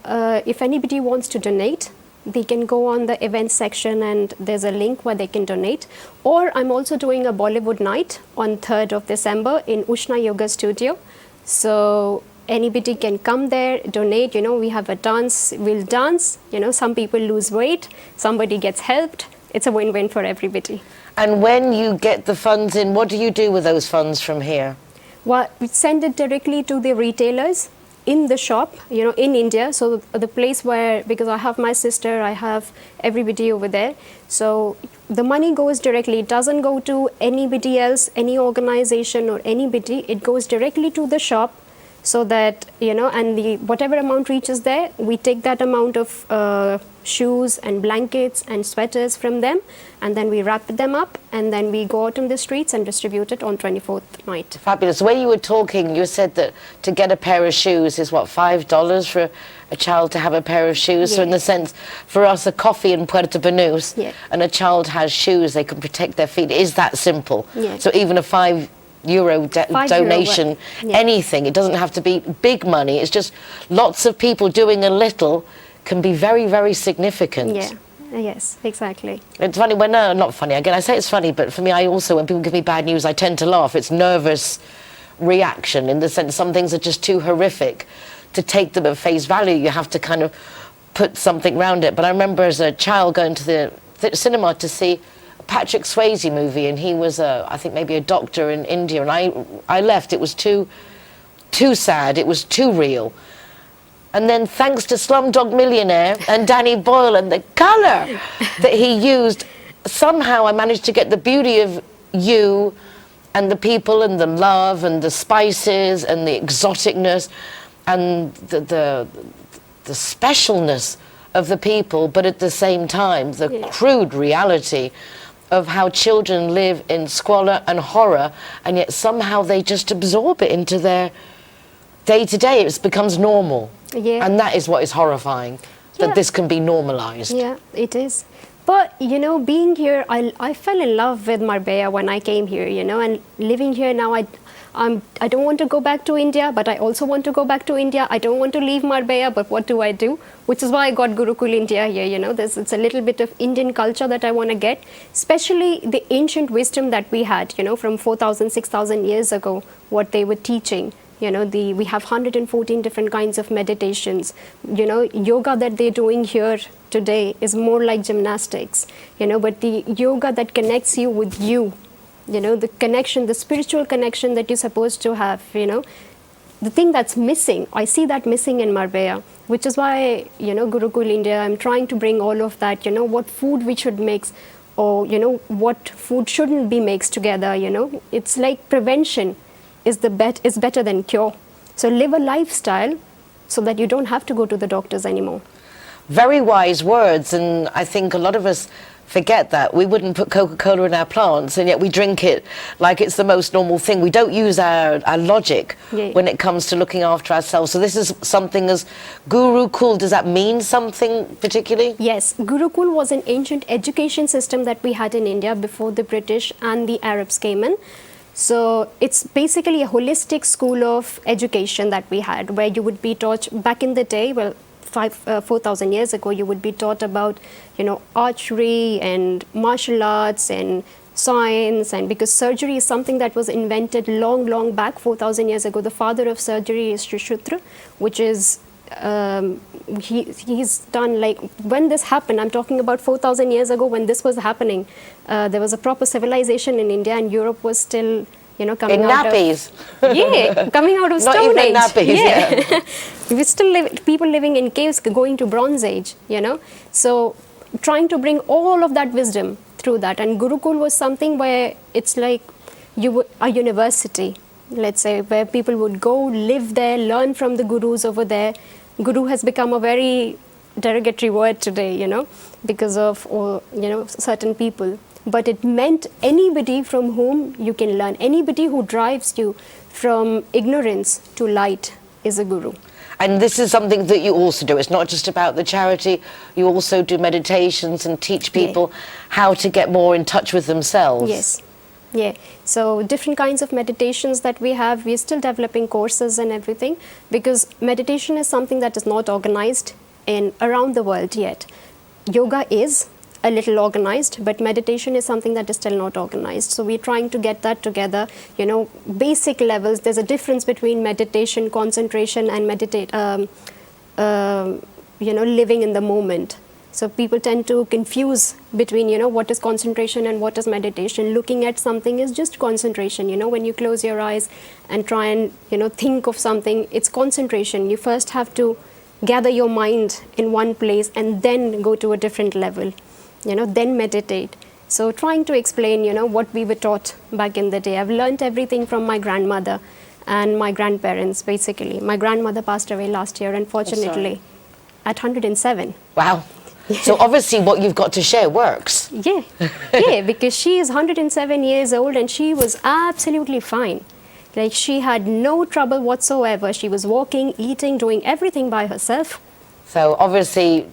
Speaker 12: if anybody wants to donate, they can go on the events section and there's a link where they can donate. Or I'm also doing a Bollywood night on 3rd of December in Ushna Yoga Studio. So anybody can come there, donate, we have a dance, we'll dance, some people lose weight, somebody gets helped. It's a win-win for everybody.
Speaker 1: And when you get the funds in, what do you do with those funds from here?
Speaker 12: Well, we send it directly to the retailers in the shop, in India. So the place where, because I have my sister, I have everybody over there. So the money goes directly. It doesn't go to anybody else, any organization or anybody. It goes directly to the shop, so that, and whatever amount reaches there, we take that amount of shoes and blankets and sweaters from them, and then we wrap them up, and then we go out on the streets and distribute it on 24th night.
Speaker 1: Fabulous. The way you were talking, you said that to get a pair of shoes is what, $5 for a child to have a pair of shoes? Yeah. So in the sense, for us, a coffee in Puerto Banús,
Speaker 12: yeah, and
Speaker 1: a child has shoes, they can protect their feet. It is that simple.
Speaker 12: Yeah.
Speaker 1: So even a €5 donation,
Speaker 12: yeah,
Speaker 1: anything, it doesn't have to be big money, it's just lots of people doing a little can be very, very significant.
Speaker 12: Yeah, yes, exactly.
Speaker 1: It's funny when, not funny, again I say it's funny, but for me, I also, when people give me bad news, I tend to laugh. It's nervous reaction, in the sense some things are just too horrific to take them at face value. You have to kind of put something around it. But I remember as a child going to the cinema to see Patrick Swayze movie, and he was I think maybe a doctor in India, and I left. It was too sad, it was too real. And then thanks to Slumdog Millionaire and Danny Boyle and the colour that he used, somehow I managed to get the beauty of you and the people and the love and the spices and the exoticness and the specialness of the people, but at the same time the crude reality of how children live in squalor and horror, and yet somehow they just absorb it into their day-to-day. It becomes normal.
Speaker 12: Yeah.
Speaker 1: And that is what is horrifying, that this can be normalized.
Speaker 12: Yeah, it is. But, being here, I fell in love with Marbella when I came here, and living here now, I don't want to go back to India, but I also want to go back to India. I don't want to leave Marbella, but what do I do? Which is why I got Gurukul India here, it's a little bit of Indian culture that I want to get, especially the ancient wisdom that we had, from 4,000, 6,000 years ago, what they were teaching. We have 114 different kinds of meditations. Yoga that they're doing here today is more like gymnastics, but the yoga that connects you with you, the connection, the spiritual connection that you're supposed to have, the thing that's missing, I see that missing in Marbella, which is why, Gurukul India, I'm trying to bring all of that, what food we should mix, or, what food shouldn't be mixed together, It's like prevention is better than cure. So live a lifestyle so that you don't have to go to the doctors anymore.
Speaker 1: Very wise words, and I think a lot of us forget that. We wouldn't put Coca-Cola in our plants, and yet we drink it like it's the most normal thing. We don't use our logic when it comes to looking after ourselves. So this is something as Gurukul, does that mean something particularly?
Speaker 12: Yes, Gurukul was an ancient education system that we had in India before the British and the Arabs came in. So it's basically a holistic school of education that we had, where you would be taught back in the day, 4,000 years ago, you would be taught about, archery and martial arts and science, and because surgery is something that was invented long back, 4,000 years ago. The father of surgery is Shushruta, which is, he's done, like, when this happened, I'm talking about 4,000 years ago when this was happening, there was a proper civilization in India, and Europe was still, coming
Speaker 1: in
Speaker 12: out
Speaker 1: nappies.
Speaker 12: Coming out of Stone Age.
Speaker 1: Not even nappies, yeah.
Speaker 12: We still people living in caves going to Bronze Age, So trying to bring all of that wisdom through that. And Gurukul was something where it's like a university, let's say, where people would go, live there, learn from the gurus over there. Guru has become a very derogatory word today, because of, certain people. But it meant anybody from whom you can learn. Anybody who drives you from ignorance to light is a guru.
Speaker 1: And this is something that you also do. It's not just about the charity. You also do meditations and teach people how to get more in touch with themselves.
Speaker 12: Yes. Yeah. So different kinds of meditations that we have. We're still developing courses and everything, because meditation is something that is not organized around the world yet. Yoga is a little organized, but meditation is something that is still not organized. So we're trying to get that together, basic levels. There's a difference between meditation, concentration, and living in the moment. So people tend to confuse between, what is concentration and what is meditation. Looking at something is just concentration. When you close your eyes and try and, think of something, it's concentration. You first have to gather your mind in one place and then go to a different level. Then meditate. So trying to explain, what we were taught back in the day. I've learned everything from my grandmother and my grandparents, basically. My grandmother passed away last year, unfortunately, at 107.
Speaker 1: Wow. So obviously what you've got to share works.
Speaker 12: Yeah, because she is 107 years old and she was absolutely fine. Like, she had no trouble whatsoever. She was walking, eating, doing everything by herself.
Speaker 1: So obviously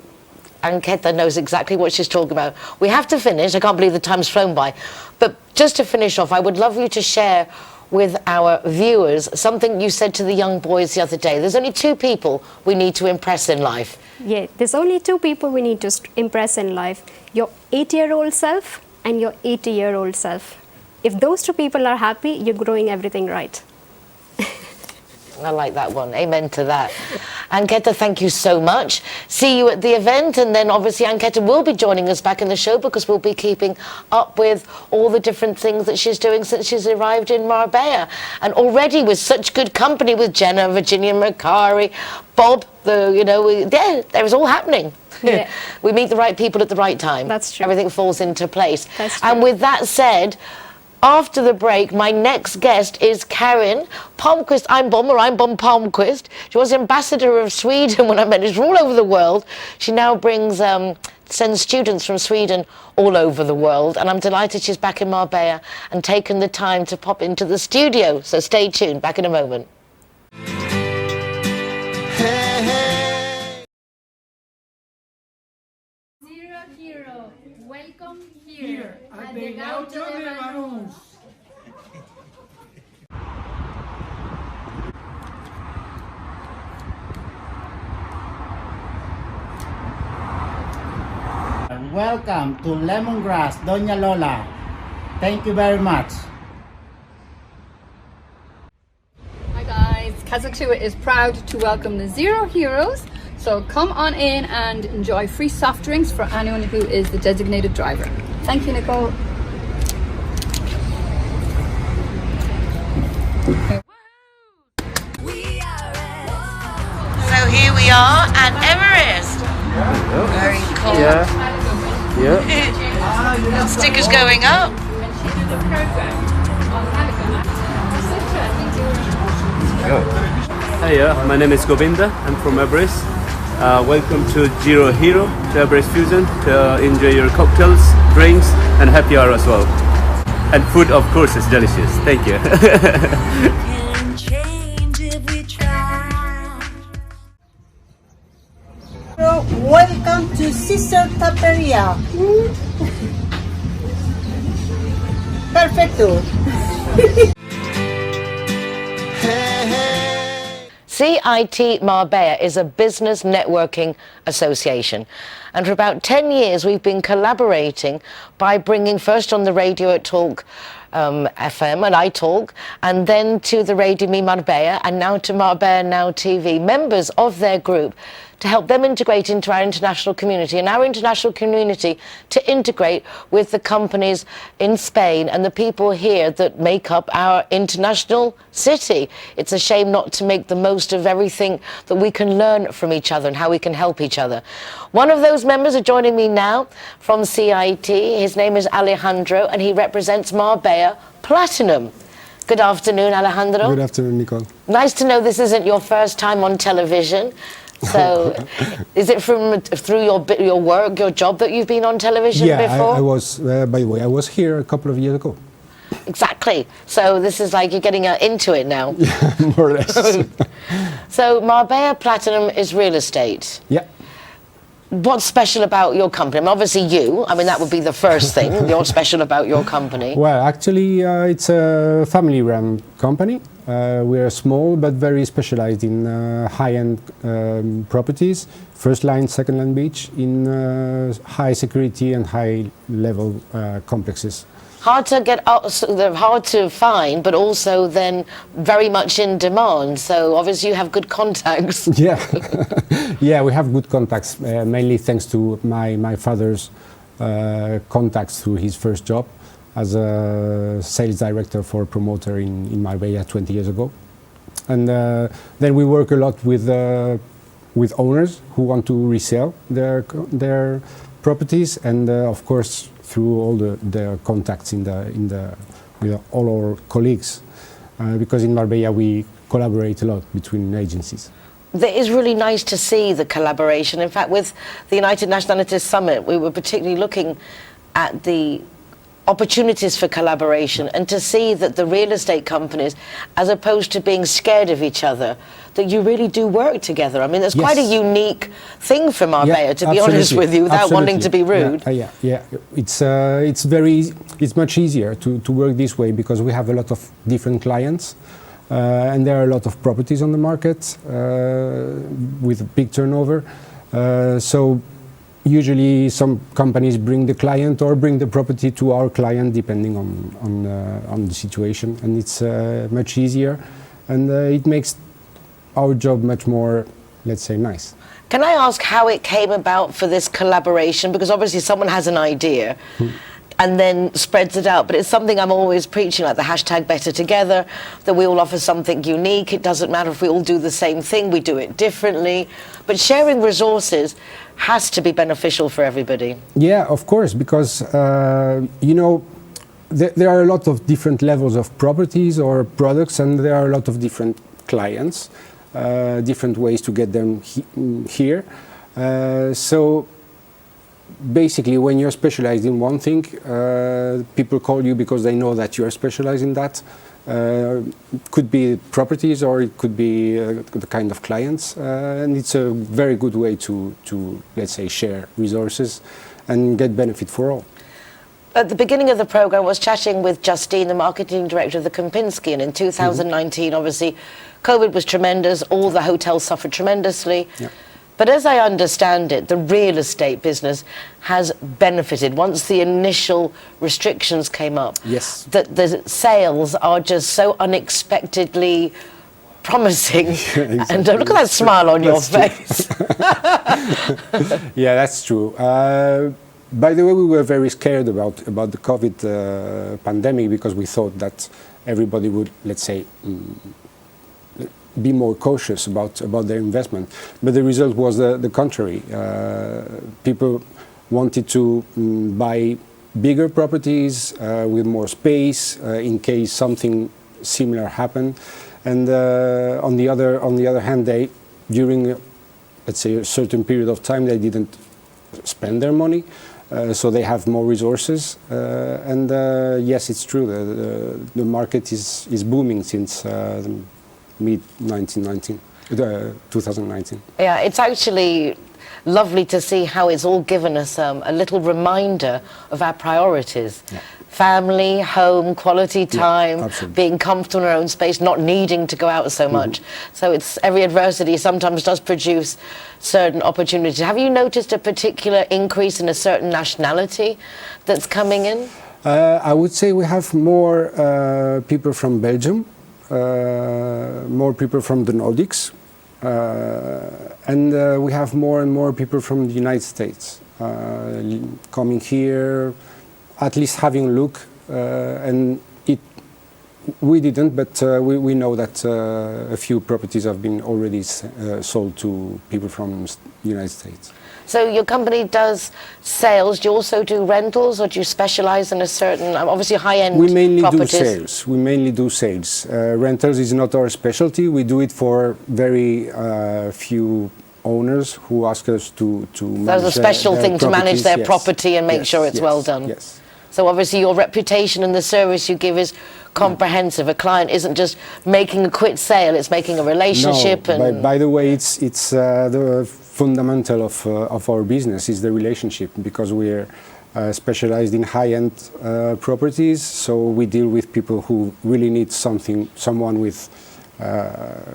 Speaker 1: Anketa knows exactly what she's talking about. We have to finish. I can't believe the time's flown by. But just to finish off, I would love you to share with our viewers something you said to the young boys the other day. There's only two people we need to impress in life.
Speaker 12: Yeah, there's only two people we need to impress in life. Your 8-year-old self and your 80-year-old self. If those two people are happy, you're growing everything right.
Speaker 1: I like that one. Amen to that. Anketa, thank you so much. See you at the event, and then obviously Anketa will be joining us back in the show, because we'll be keeping up with all the different things that she's doing since she's arrived in Marbella. And already with such good company with Jenna, Virginia, Macari, Bob, there is all happening.
Speaker 12: Yeah.
Speaker 1: We meet the right people at the right time.
Speaker 12: That's true.
Speaker 1: Everything falls into place.
Speaker 12: That's true.
Speaker 1: And with that said, after the break, my next guest is Ehnbom-Palmquist. Ehnbom-Palmquist. She was ambassador of Sweden when I met her. She's all over the world. She now sends students from Sweden all over the world. And I'm delighted she's back in Marbella and taken the time to pop into the studio. So stay tuned. Back in a moment.
Speaker 7: Zero Hero, welcome here
Speaker 4: at the Gaucho de Banús.
Speaker 13: Welcome to Lemongrass, Doña Lola. Thank you very much.
Speaker 14: Hi guys, Kazakhstan is proud to welcome the Zero Heroes. So come on in and enjoy free soft drinks for anyone who is the designated driver. Thank you, Nicole.
Speaker 7: We are
Speaker 1: we are at Everest. Very cool.
Speaker 15: Yeah.
Speaker 1: Stickers going up.
Speaker 10: Hi, my name is Govinda. I'm from Everest. Welcome to Zero Hero, to Everest Fusion, to enjoy your cocktails, drinks, and happy hour as well. And food, of course, is delicious. Thank you.
Speaker 16: Welcome to Sister Taperia. Perfecto.
Speaker 1: CIT Marbella is a business networking association, and for about 10 years we've been collaborating by bringing first on the radio at Talk FM and iTalk, and then to the Radio Me Marbella, and now to Marbella Now TV, members of their group, to help them integrate into our international community, and our international community to integrate with the companies in Spain and the people here that make up our international city. It's a shame not to make the most of everything that we can learn from each other and how we can help each other. One of those members are joining me now from CIT. His name is Alejandro, and he represents Marbella Platinum. Good afternoon, Alejandro.
Speaker 6: Good afternoon, Nicole.
Speaker 1: Nice to know this isn't your first time on television. So, is it through your work, your job, that you've been on television before?
Speaker 6: Yeah, I was, by the way, I was here a couple of years ago.
Speaker 1: Exactly. So this is like you're getting into it now.
Speaker 6: Yeah, more or less.
Speaker 1: So Marbella Platinum is real estate.
Speaker 6: Yeah.
Speaker 1: What's special about your company? I mean, obviously you. I mean, that would be the first thing. You're special about your company.
Speaker 6: Well, actually, it's a family-run company. We are small but very specialized in high-end properties, first line, second line beach, in high security and high level complexes.
Speaker 1: Hard to get out, so they're hard to find, but also then very much in demand. So obviously you have good contacts.
Speaker 6: Yeah, yeah, we have good contacts, mainly thanks to my father's contacts through his first job as a sales director for a promoter in Marbella 20 years ago. And then we work a lot with owners who want to resell their properties, and of course through all the contacts with all our colleagues, because in Marbella we collaborate a lot between agencies.
Speaker 1: It is really nice to see the collaboration. In fact, with the United Nationalities Summit, we were particularly looking at the opportunities for collaboration, and to see that the real estate companies, as opposed to being scared of each other, that you really do work together. I mean, that's quite a unique thing for Marbella, to be honest with you, without wanting to be rude.
Speaker 6: Yeah. It's much easier to work this way because we have a lot of different clients, and there are a lot of properties on the market with a big turnover. So usually some companies bring the client or bring the property to our client, depending on the situation, and it's much easier, and it makes our job much more, let's say, nice.
Speaker 1: Can I ask how it came about for this collaboration? Because obviously someone has an idea and then spreads it out, but it's something I'm always preaching, like the hashtag Better Together, that we all offer something unique. It doesn't matter if we all do the same thing, we do it differently, but sharing resources has to be beneficial for everybody.
Speaker 6: Yeah, of course, because you know, there are a lot of different levels of properties or products, and there are a lot of different clients, different ways to get them here. So basically, when you're specialized in one thing, people call you because they know that you're specialized in that. It could be properties, or it could be the kind of clients, and it's a very good way to let's say, share resources and get benefit for all.
Speaker 1: At the beginning of the program, I was chatting with Justine, the marketing director of the Kempinski, and in 2019, obviously, COVID was tremendous. All the hotels suffered tremendously.
Speaker 6: Yeah.
Speaker 1: But as I understand it, the real estate business has benefited once the initial restrictions came up.
Speaker 6: Yes.
Speaker 1: That the sales are just so unexpectedly promising. Yeah, exactly. And look at that smile on your face.
Speaker 6: Yeah, that's true. By the way, we were very scared about the COVID pandemic, because we thought that everybody would, let's say,
Speaker 15: be more cautious about their investment. But the result was the contrary. People wanted to buy bigger properties with more space in case something similar happened. And on the other hand, they, during let's say a certain period of time, they didn't spend their money, so they have more resources. And yes, it's true. The market is booming since mid 2019.
Speaker 1: Yeah, it's actually lovely to see how it's all given us a little reminder of our priorities.
Speaker 15: Yeah.
Speaker 1: Family, home, quality time,
Speaker 15: absolutely.
Speaker 1: being comfortable in our own space, not needing to go out so much. So it's every adversity sometimes does produce certain opportunities. Have you noticed a particular increase in a certain nationality that's coming in?
Speaker 15: I would say we have more people from Belgium, more people from the Nordics, and we have more and more people from the United States coming here, at least having a look, and we didn't, but we know that a few properties have been already sold to people from the United States.
Speaker 1: So your company does sales. Do you also do rentals, or do you specialize in a certain, obviously high-end properties?
Speaker 15: We mainly do sales. We mainly do sales. Rentals is not our specialty. We do it for very few owners who ask us to manage.
Speaker 1: There's a special thing to manage their
Speaker 15: yes.
Speaker 1: property and make sure it's well done.
Speaker 15: Yes.
Speaker 1: So obviously your reputation and the service you give is comprehensive. A client isn't just making a quick sale; it's making a relationship.
Speaker 15: No,
Speaker 1: and
Speaker 15: by the way, it's the fundamental of our business is the relationship, because we're specialized in high-end properties. So we deal with people who really need someone with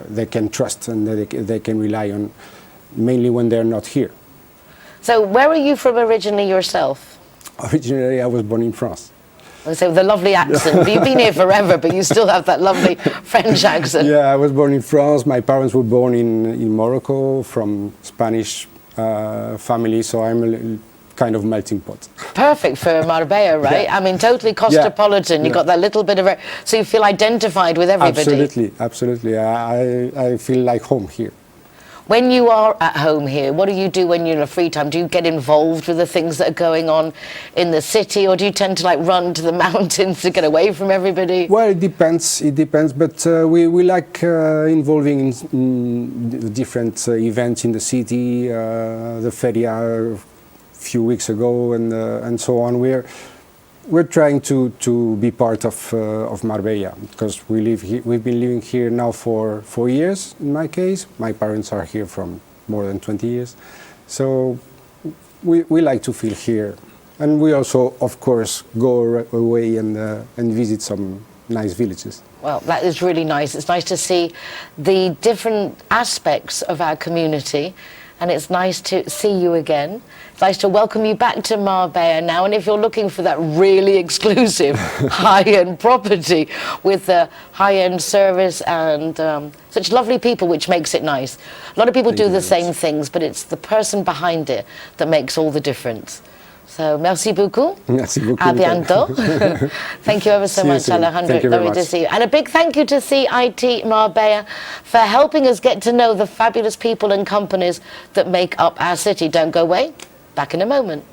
Speaker 15: they can trust and they can rely on, mainly when they're not here.
Speaker 1: So where are you from originally yourself?
Speaker 15: Originally, I was born in France.
Speaker 1: So with a lovely accent. You've been here forever, but you still have that lovely French accent.
Speaker 15: Yeah, I was born in France. My parents were born in Morocco, from Spanish family, so I'm a kind of melting pot.
Speaker 1: Perfect for Marbella, right?
Speaker 15: Yeah.
Speaker 1: I mean, totally cosmopolitan.
Speaker 15: Yeah.
Speaker 1: You've got that little bit of so you feel identified with everybody.
Speaker 15: Absolutely, absolutely. I feel like home here.
Speaker 1: When you are at home here, what do you do when you're in a free time? Do you get involved with the things that are going on in the city, or do you tend to like run to the mountains to get away from everybody?
Speaker 15: Well, it depends. It depends, but we like involving in different events in the city. The feria a few weeks ago, and so on. We're trying to be part of Marbella, because we live here. We've been living here now for 4 years. In my case, my parents are here from more than 20 years, so we like to feel here, and we also, of course, go away and visit some nice villages.
Speaker 1: Well, that is really nice. It's nice to see the different aspects of our community, and it's nice to see you again. It's nice to welcome you back to Marbella now, and if you're looking for that really exclusive high-end property with the high-end service and such lovely people, which makes it nice. A lot of people do the same things, but it's the person behind it that makes all the difference. So, merci beaucoup.
Speaker 15: Merci beaucoup.
Speaker 1: À bientôt. Thank you ever so much, Alejandro.
Speaker 15: Thank you very
Speaker 1: Lovely to
Speaker 15: much.
Speaker 1: see you. And a big thank you to CIT Marbella for helping us get to know the fabulous people and companies that make up our city. Don't go away. Back in a moment.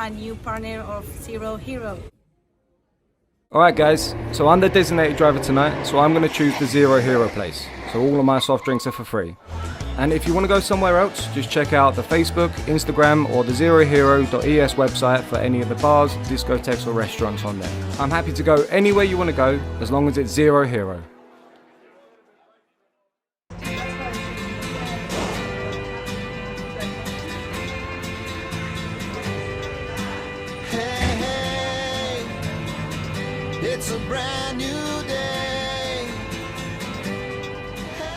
Speaker 17: A new partner of Zero Hero.
Speaker 18: Alright guys, so I'm the designated driver tonight, so I'm going to choose the Zero Hero place. So all of my soft drinks are for free. And if you want to go somewhere else, just check out the Facebook, Instagram or the zerohero.es website for any of the bars, discotheques or restaurants on there. I'm happy to go anywhere you want to go, as long as it's Zero Hero.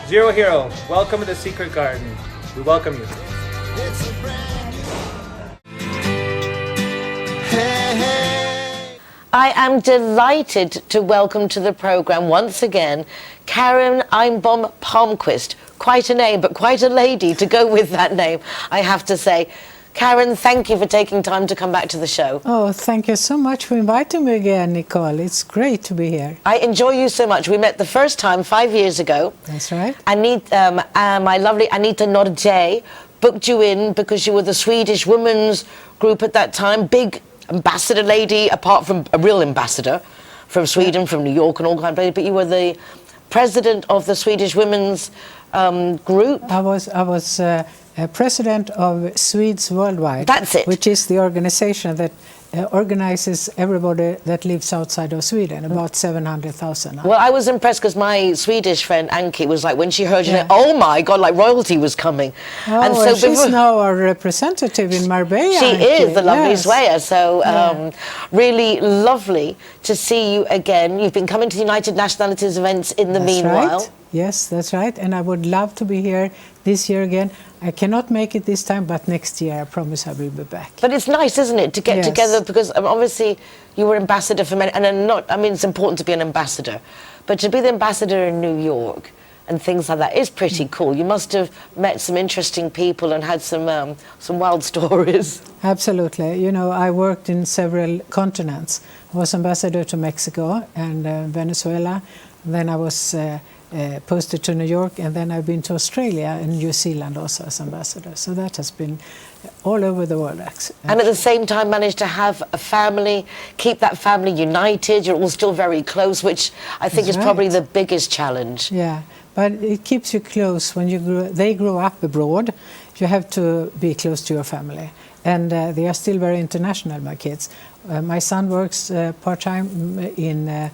Speaker 19: Zero Hero, welcome to the Secret Garden. We welcome you.
Speaker 1: I am delighted to welcome to the programme once again Karen Ehnbom-Palmquist. Quite a name, but quite a lady to go with that name, I have to say. Karen, thank you for taking time to come back to the show.
Speaker 20: Oh, thank you so much for inviting me again, Nicole. It's great to be here.
Speaker 1: I enjoy you so much. We met the first time 5 years ago.
Speaker 20: That's right.
Speaker 1: My lovely Anita Nordje booked you in because you were the Swedish women's group at that time, big ambassador lady, apart from a real ambassador from Sweden, from New York and all kinds of places, but you were the president of the Swedish women's group.
Speaker 20: I was president of Swedes Worldwide.
Speaker 1: That's it.
Speaker 20: Which is the organization that organizes everybody that lives outside of Sweden, about 700,000.
Speaker 1: Well, I was impressed because my Swedish friend Anki was like, when she heard you, oh my God, like royalty was coming.
Speaker 20: Oh,
Speaker 1: and so
Speaker 20: she's now our representative in Marbella.
Speaker 1: She is, the lovely
Speaker 20: yes.
Speaker 1: Svea. So really lovely to see you again. You've been coming to the United Nationalities events in the meanwhile.
Speaker 20: Right. Yes, that's right. And I would love to be here this year again. I cannot make it this time, but next year I promise I will be back.
Speaker 1: But it's nice, isn't it, to get together, because obviously you were ambassador for many, and I mean, it's important to be an ambassador, but to be the ambassador in New York and things like that is pretty cool. You must have met some interesting people and had some wild stories.
Speaker 20: Absolutely. You know, I worked in several continents. I was ambassador to Mexico and Venezuela. Then I was posted to New York, and then I've been to Australia and New Zealand also as ambassador. So that has been all over the world, actually.
Speaker 1: And at the same time managed to have a family, keep that family united. You're all still very close, which I think is probably the biggest challenge.
Speaker 20: Yeah, but it keeps you close when they grow up abroad. You have to be close to your family. And they are still very international, my kids. My son works part-time in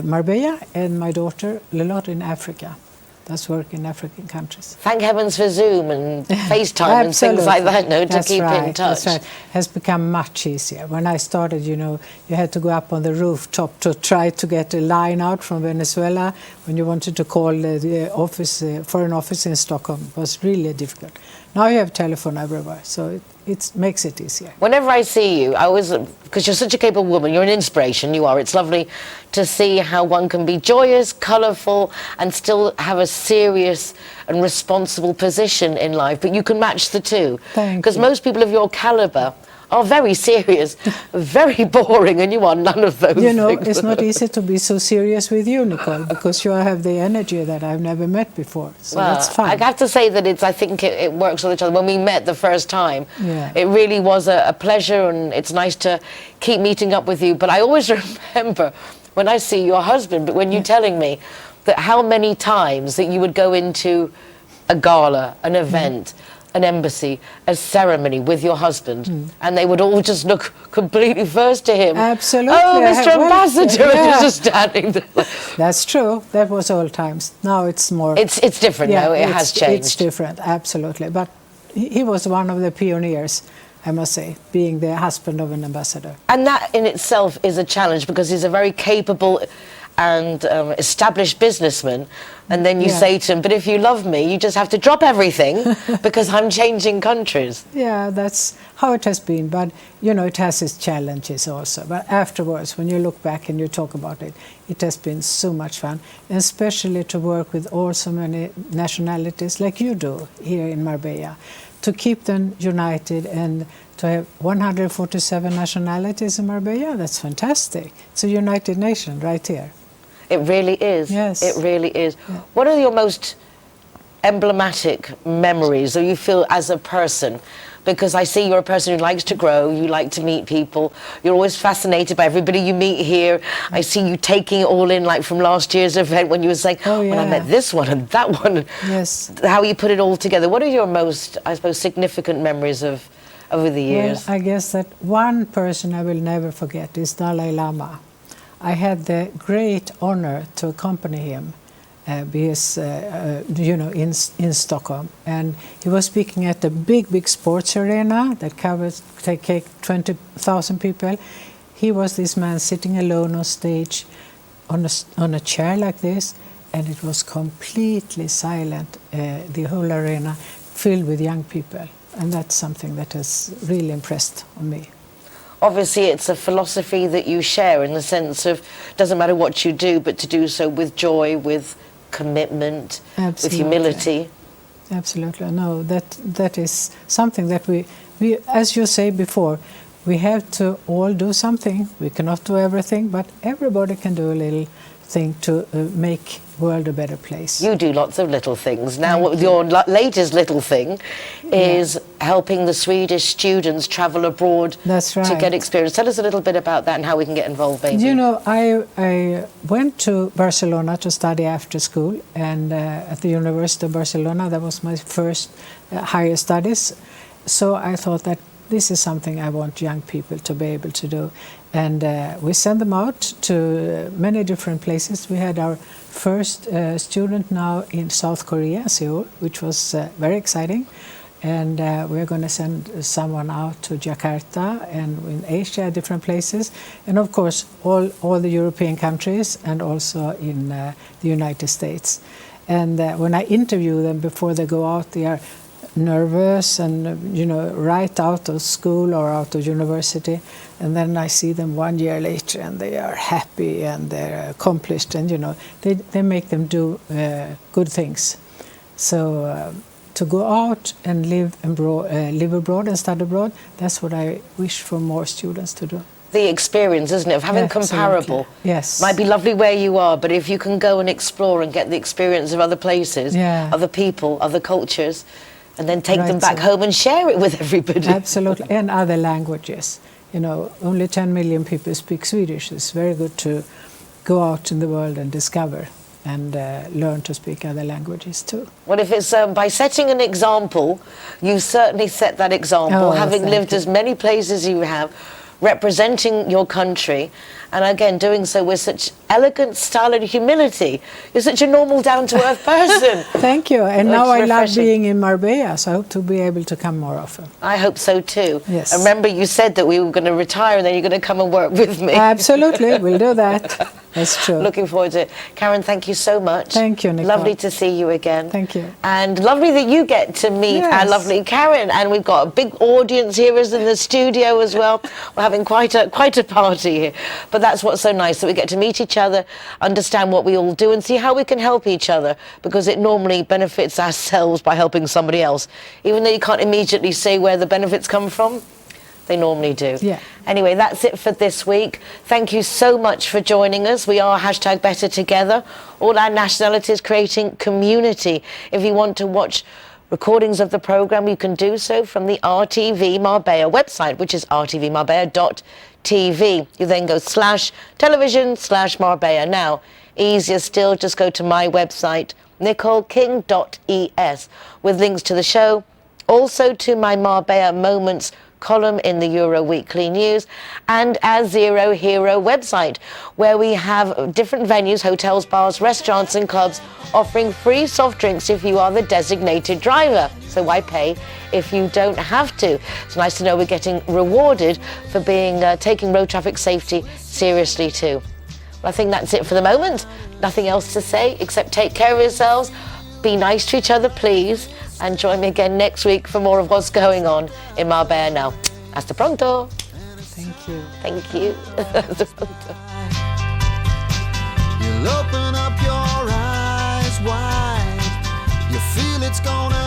Speaker 20: Marbella, and my daughter a lot in Africa. Does work in African countries.
Speaker 1: Thank heavens for Zoom and FaceTime and things like that, no, to keep in touch.
Speaker 20: That's right. Has become much easier. When I started, you know, you had to go up on the rooftop to try to get a line out from Venezuela when you wanted to call the office, foreign office in Stockholm. It was really difficult. Now you have telephone everywhere, so it makes it easier.
Speaker 1: Whenever I see you, I always, because you're such a capable woman, you're an inspiration, you are. It's lovely to see how one can be joyous, colourful, and still have a serious and responsible position in life, but you can match the two. Because most people of your calibre are very serious, very boring, and you are none of those
Speaker 20: You know,
Speaker 1: things.
Speaker 20: it's not easy to be so serious with you, Nicole, because you have the energy that I've never met before. So
Speaker 1: Well,
Speaker 20: that's fun.
Speaker 1: I have to say that I think it works with each other. When we met the first time,
Speaker 20: Yeah.
Speaker 1: it really was a pleasure, and it's nice to keep meeting up with you. But I always remember when I see your husband, but when you're telling me that how many times that you would go into a gala, an event, an embassy, a ceremony with your husband, and they would all just look completely first to him.
Speaker 20: Absolutely.
Speaker 1: Oh, Mr. Ambassador, and
Speaker 20: yeah.
Speaker 1: you're just standing there.
Speaker 20: That's true. That was old times. Now it's more...
Speaker 1: It's different now. It has changed.
Speaker 20: It's different, absolutely. But he was one of the pioneers, I must say, being the husband of an ambassador.
Speaker 1: And that in itself is a challenge, because he's a very capable and established businessman, and then you say to him, but if you love me, you just have to drop everything because I'm changing countries.
Speaker 20: Yeah, that's how it has been, but you know, it has its challenges also. But afterwards, when you look back and you talk about it, it has been so much fun, and especially to work with all so many nationalities like you do here in Marbella, to keep them united and to have 147 nationalities in Marbella. That's fantastic. It's a united nation right here.
Speaker 1: It really is.
Speaker 20: Yes.
Speaker 1: It really is. Yeah. What are your most emblematic memories, or you feel as a person? Because I see you're a person who likes to grow, you like to meet people, you're always fascinated by everybody you meet here. I see you taking it all in, like from last year's event when you were saying, when I met this one and that one,
Speaker 20: yes.
Speaker 1: How you put it all together. What are your most, I suppose, significant memories of over the years?
Speaker 20: Well, I guess that one person I will never forget is Dalai Lama. I had the great honor to accompany him because, you know, in Stockholm. And he was speaking at a big sports arena that covers 20,000 people. He was this man sitting alone on stage on a chair like this, and it was completely silent, the whole arena filled with young people, and that's something that has really impressed on me.
Speaker 1: Obviously, it's a philosophy that you share in the sense of doesn't matter what you do, but to do so with joy, with commitment, with humility.
Speaker 20: Absolutely. No, that is something that we, as you say before, we have to all do something. We cannot do everything, but everybody can do a little thing to make the world a better place.
Speaker 1: You do lots of little things. Now, your latest little thing is helping the Swedish students travel abroad to get experience. Tell us a little bit about that and how we can get involved, maybe.
Speaker 20: You know, I went to Barcelona to study after school, and at the University of Barcelona, that was my first higher studies. So I thought that this is something I want young people to be able to do. And we send them out to many different places. We had our first student now in South Korea, Seoul, which was very exciting. And we're going to send someone out to Jakarta and in Asia, different places. And of course, all the European countries and also in the United States. And when I interview them before they go out, they are nervous and, you know, right out of school or out of university, and then I see them 1 year later and they are happy and they're accomplished, and, you know, they make them do good things. So to go out and live abroad and study abroad, that's what I wish for more students to do.
Speaker 1: The experience, isn't it, of having comparable.
Speaker 20: Yes.
Speaker 1: Might be lovely where you are, but if you can go and explore and get the experience of other places, other people, other cultures, and then take them back home and share it with everybody.
Speaker 20: Absolutely, and other languages. You know, only 10 million people speak Swedish. It's very good to go out in the world and discover and learn to speak other languages too.
Speaker 1: Well, if it's by setting an example, you certainly set that example, having lived as many places as you have, representing your country, and again doing so with such elegant style and humility. You're such a normal, down-to-earth person.
Speaker 20: Thank you. And now I love being in Marbella, so I hope to be able to come more often.
Speaker 1: I hope so too.
Speaker 20: Yes.
Speaker 1: And remember, you said that we were going to retire and then you're going to come and work with me.
Speaker 20: Absolutely, we'll do that. That's true.
Speaker 1: Looking forward to it. Karen, thank you so much.
Speaker 20: Thank you, Nicole.
Speaker 1: Lovely to see you again.
Speaker 20: Thank you.
Speaker 1: And lovely that you get to meet our lovely Karen. And we've got a big audience here in the studio as well. We're having quite a party here. But that's what's so nice, that we get to meet each other, understand what we all do and see how we can help each other, because it normally benefits ourselves by helping somebody else. Even though you can't immediately say where the benefits come from, they normally do.
Speaker 20: Yeah.
Speaker 1: Anyway, that's it for this week. Thank you so much for joining us. We are #BetterTogether. All our nationalities creating community. If you want to watch recordings of the programme, you can do so from the RTV Marbella website, which is rtvmarbella.tv. You then go /television/Marbella Now. Easier still, just go to my website, nicoleking.es, with links to the show, also to my Marbella Moments column in the Euro Weekly News, and our Zero Hero website, where we have different venues, hotels, bars, restaurants and clubs offering free soft drinks if you are the designated driver. So why pay if you don't have to? It's nice to know we're getting rewarded for being taking road traffic safety seriously too. Well, I think that's it for the moment. Nothing else to say except take care of yourselves, be nice to each other, please, and join me again next week for more of what's going on in Marbella Now. Hasta pronto.
Speaker 20: Thank you.
Speaker 1: Thank you. Hasta pronto.
Speaker 2: You'll open up your eyes wide. You feel it's gonna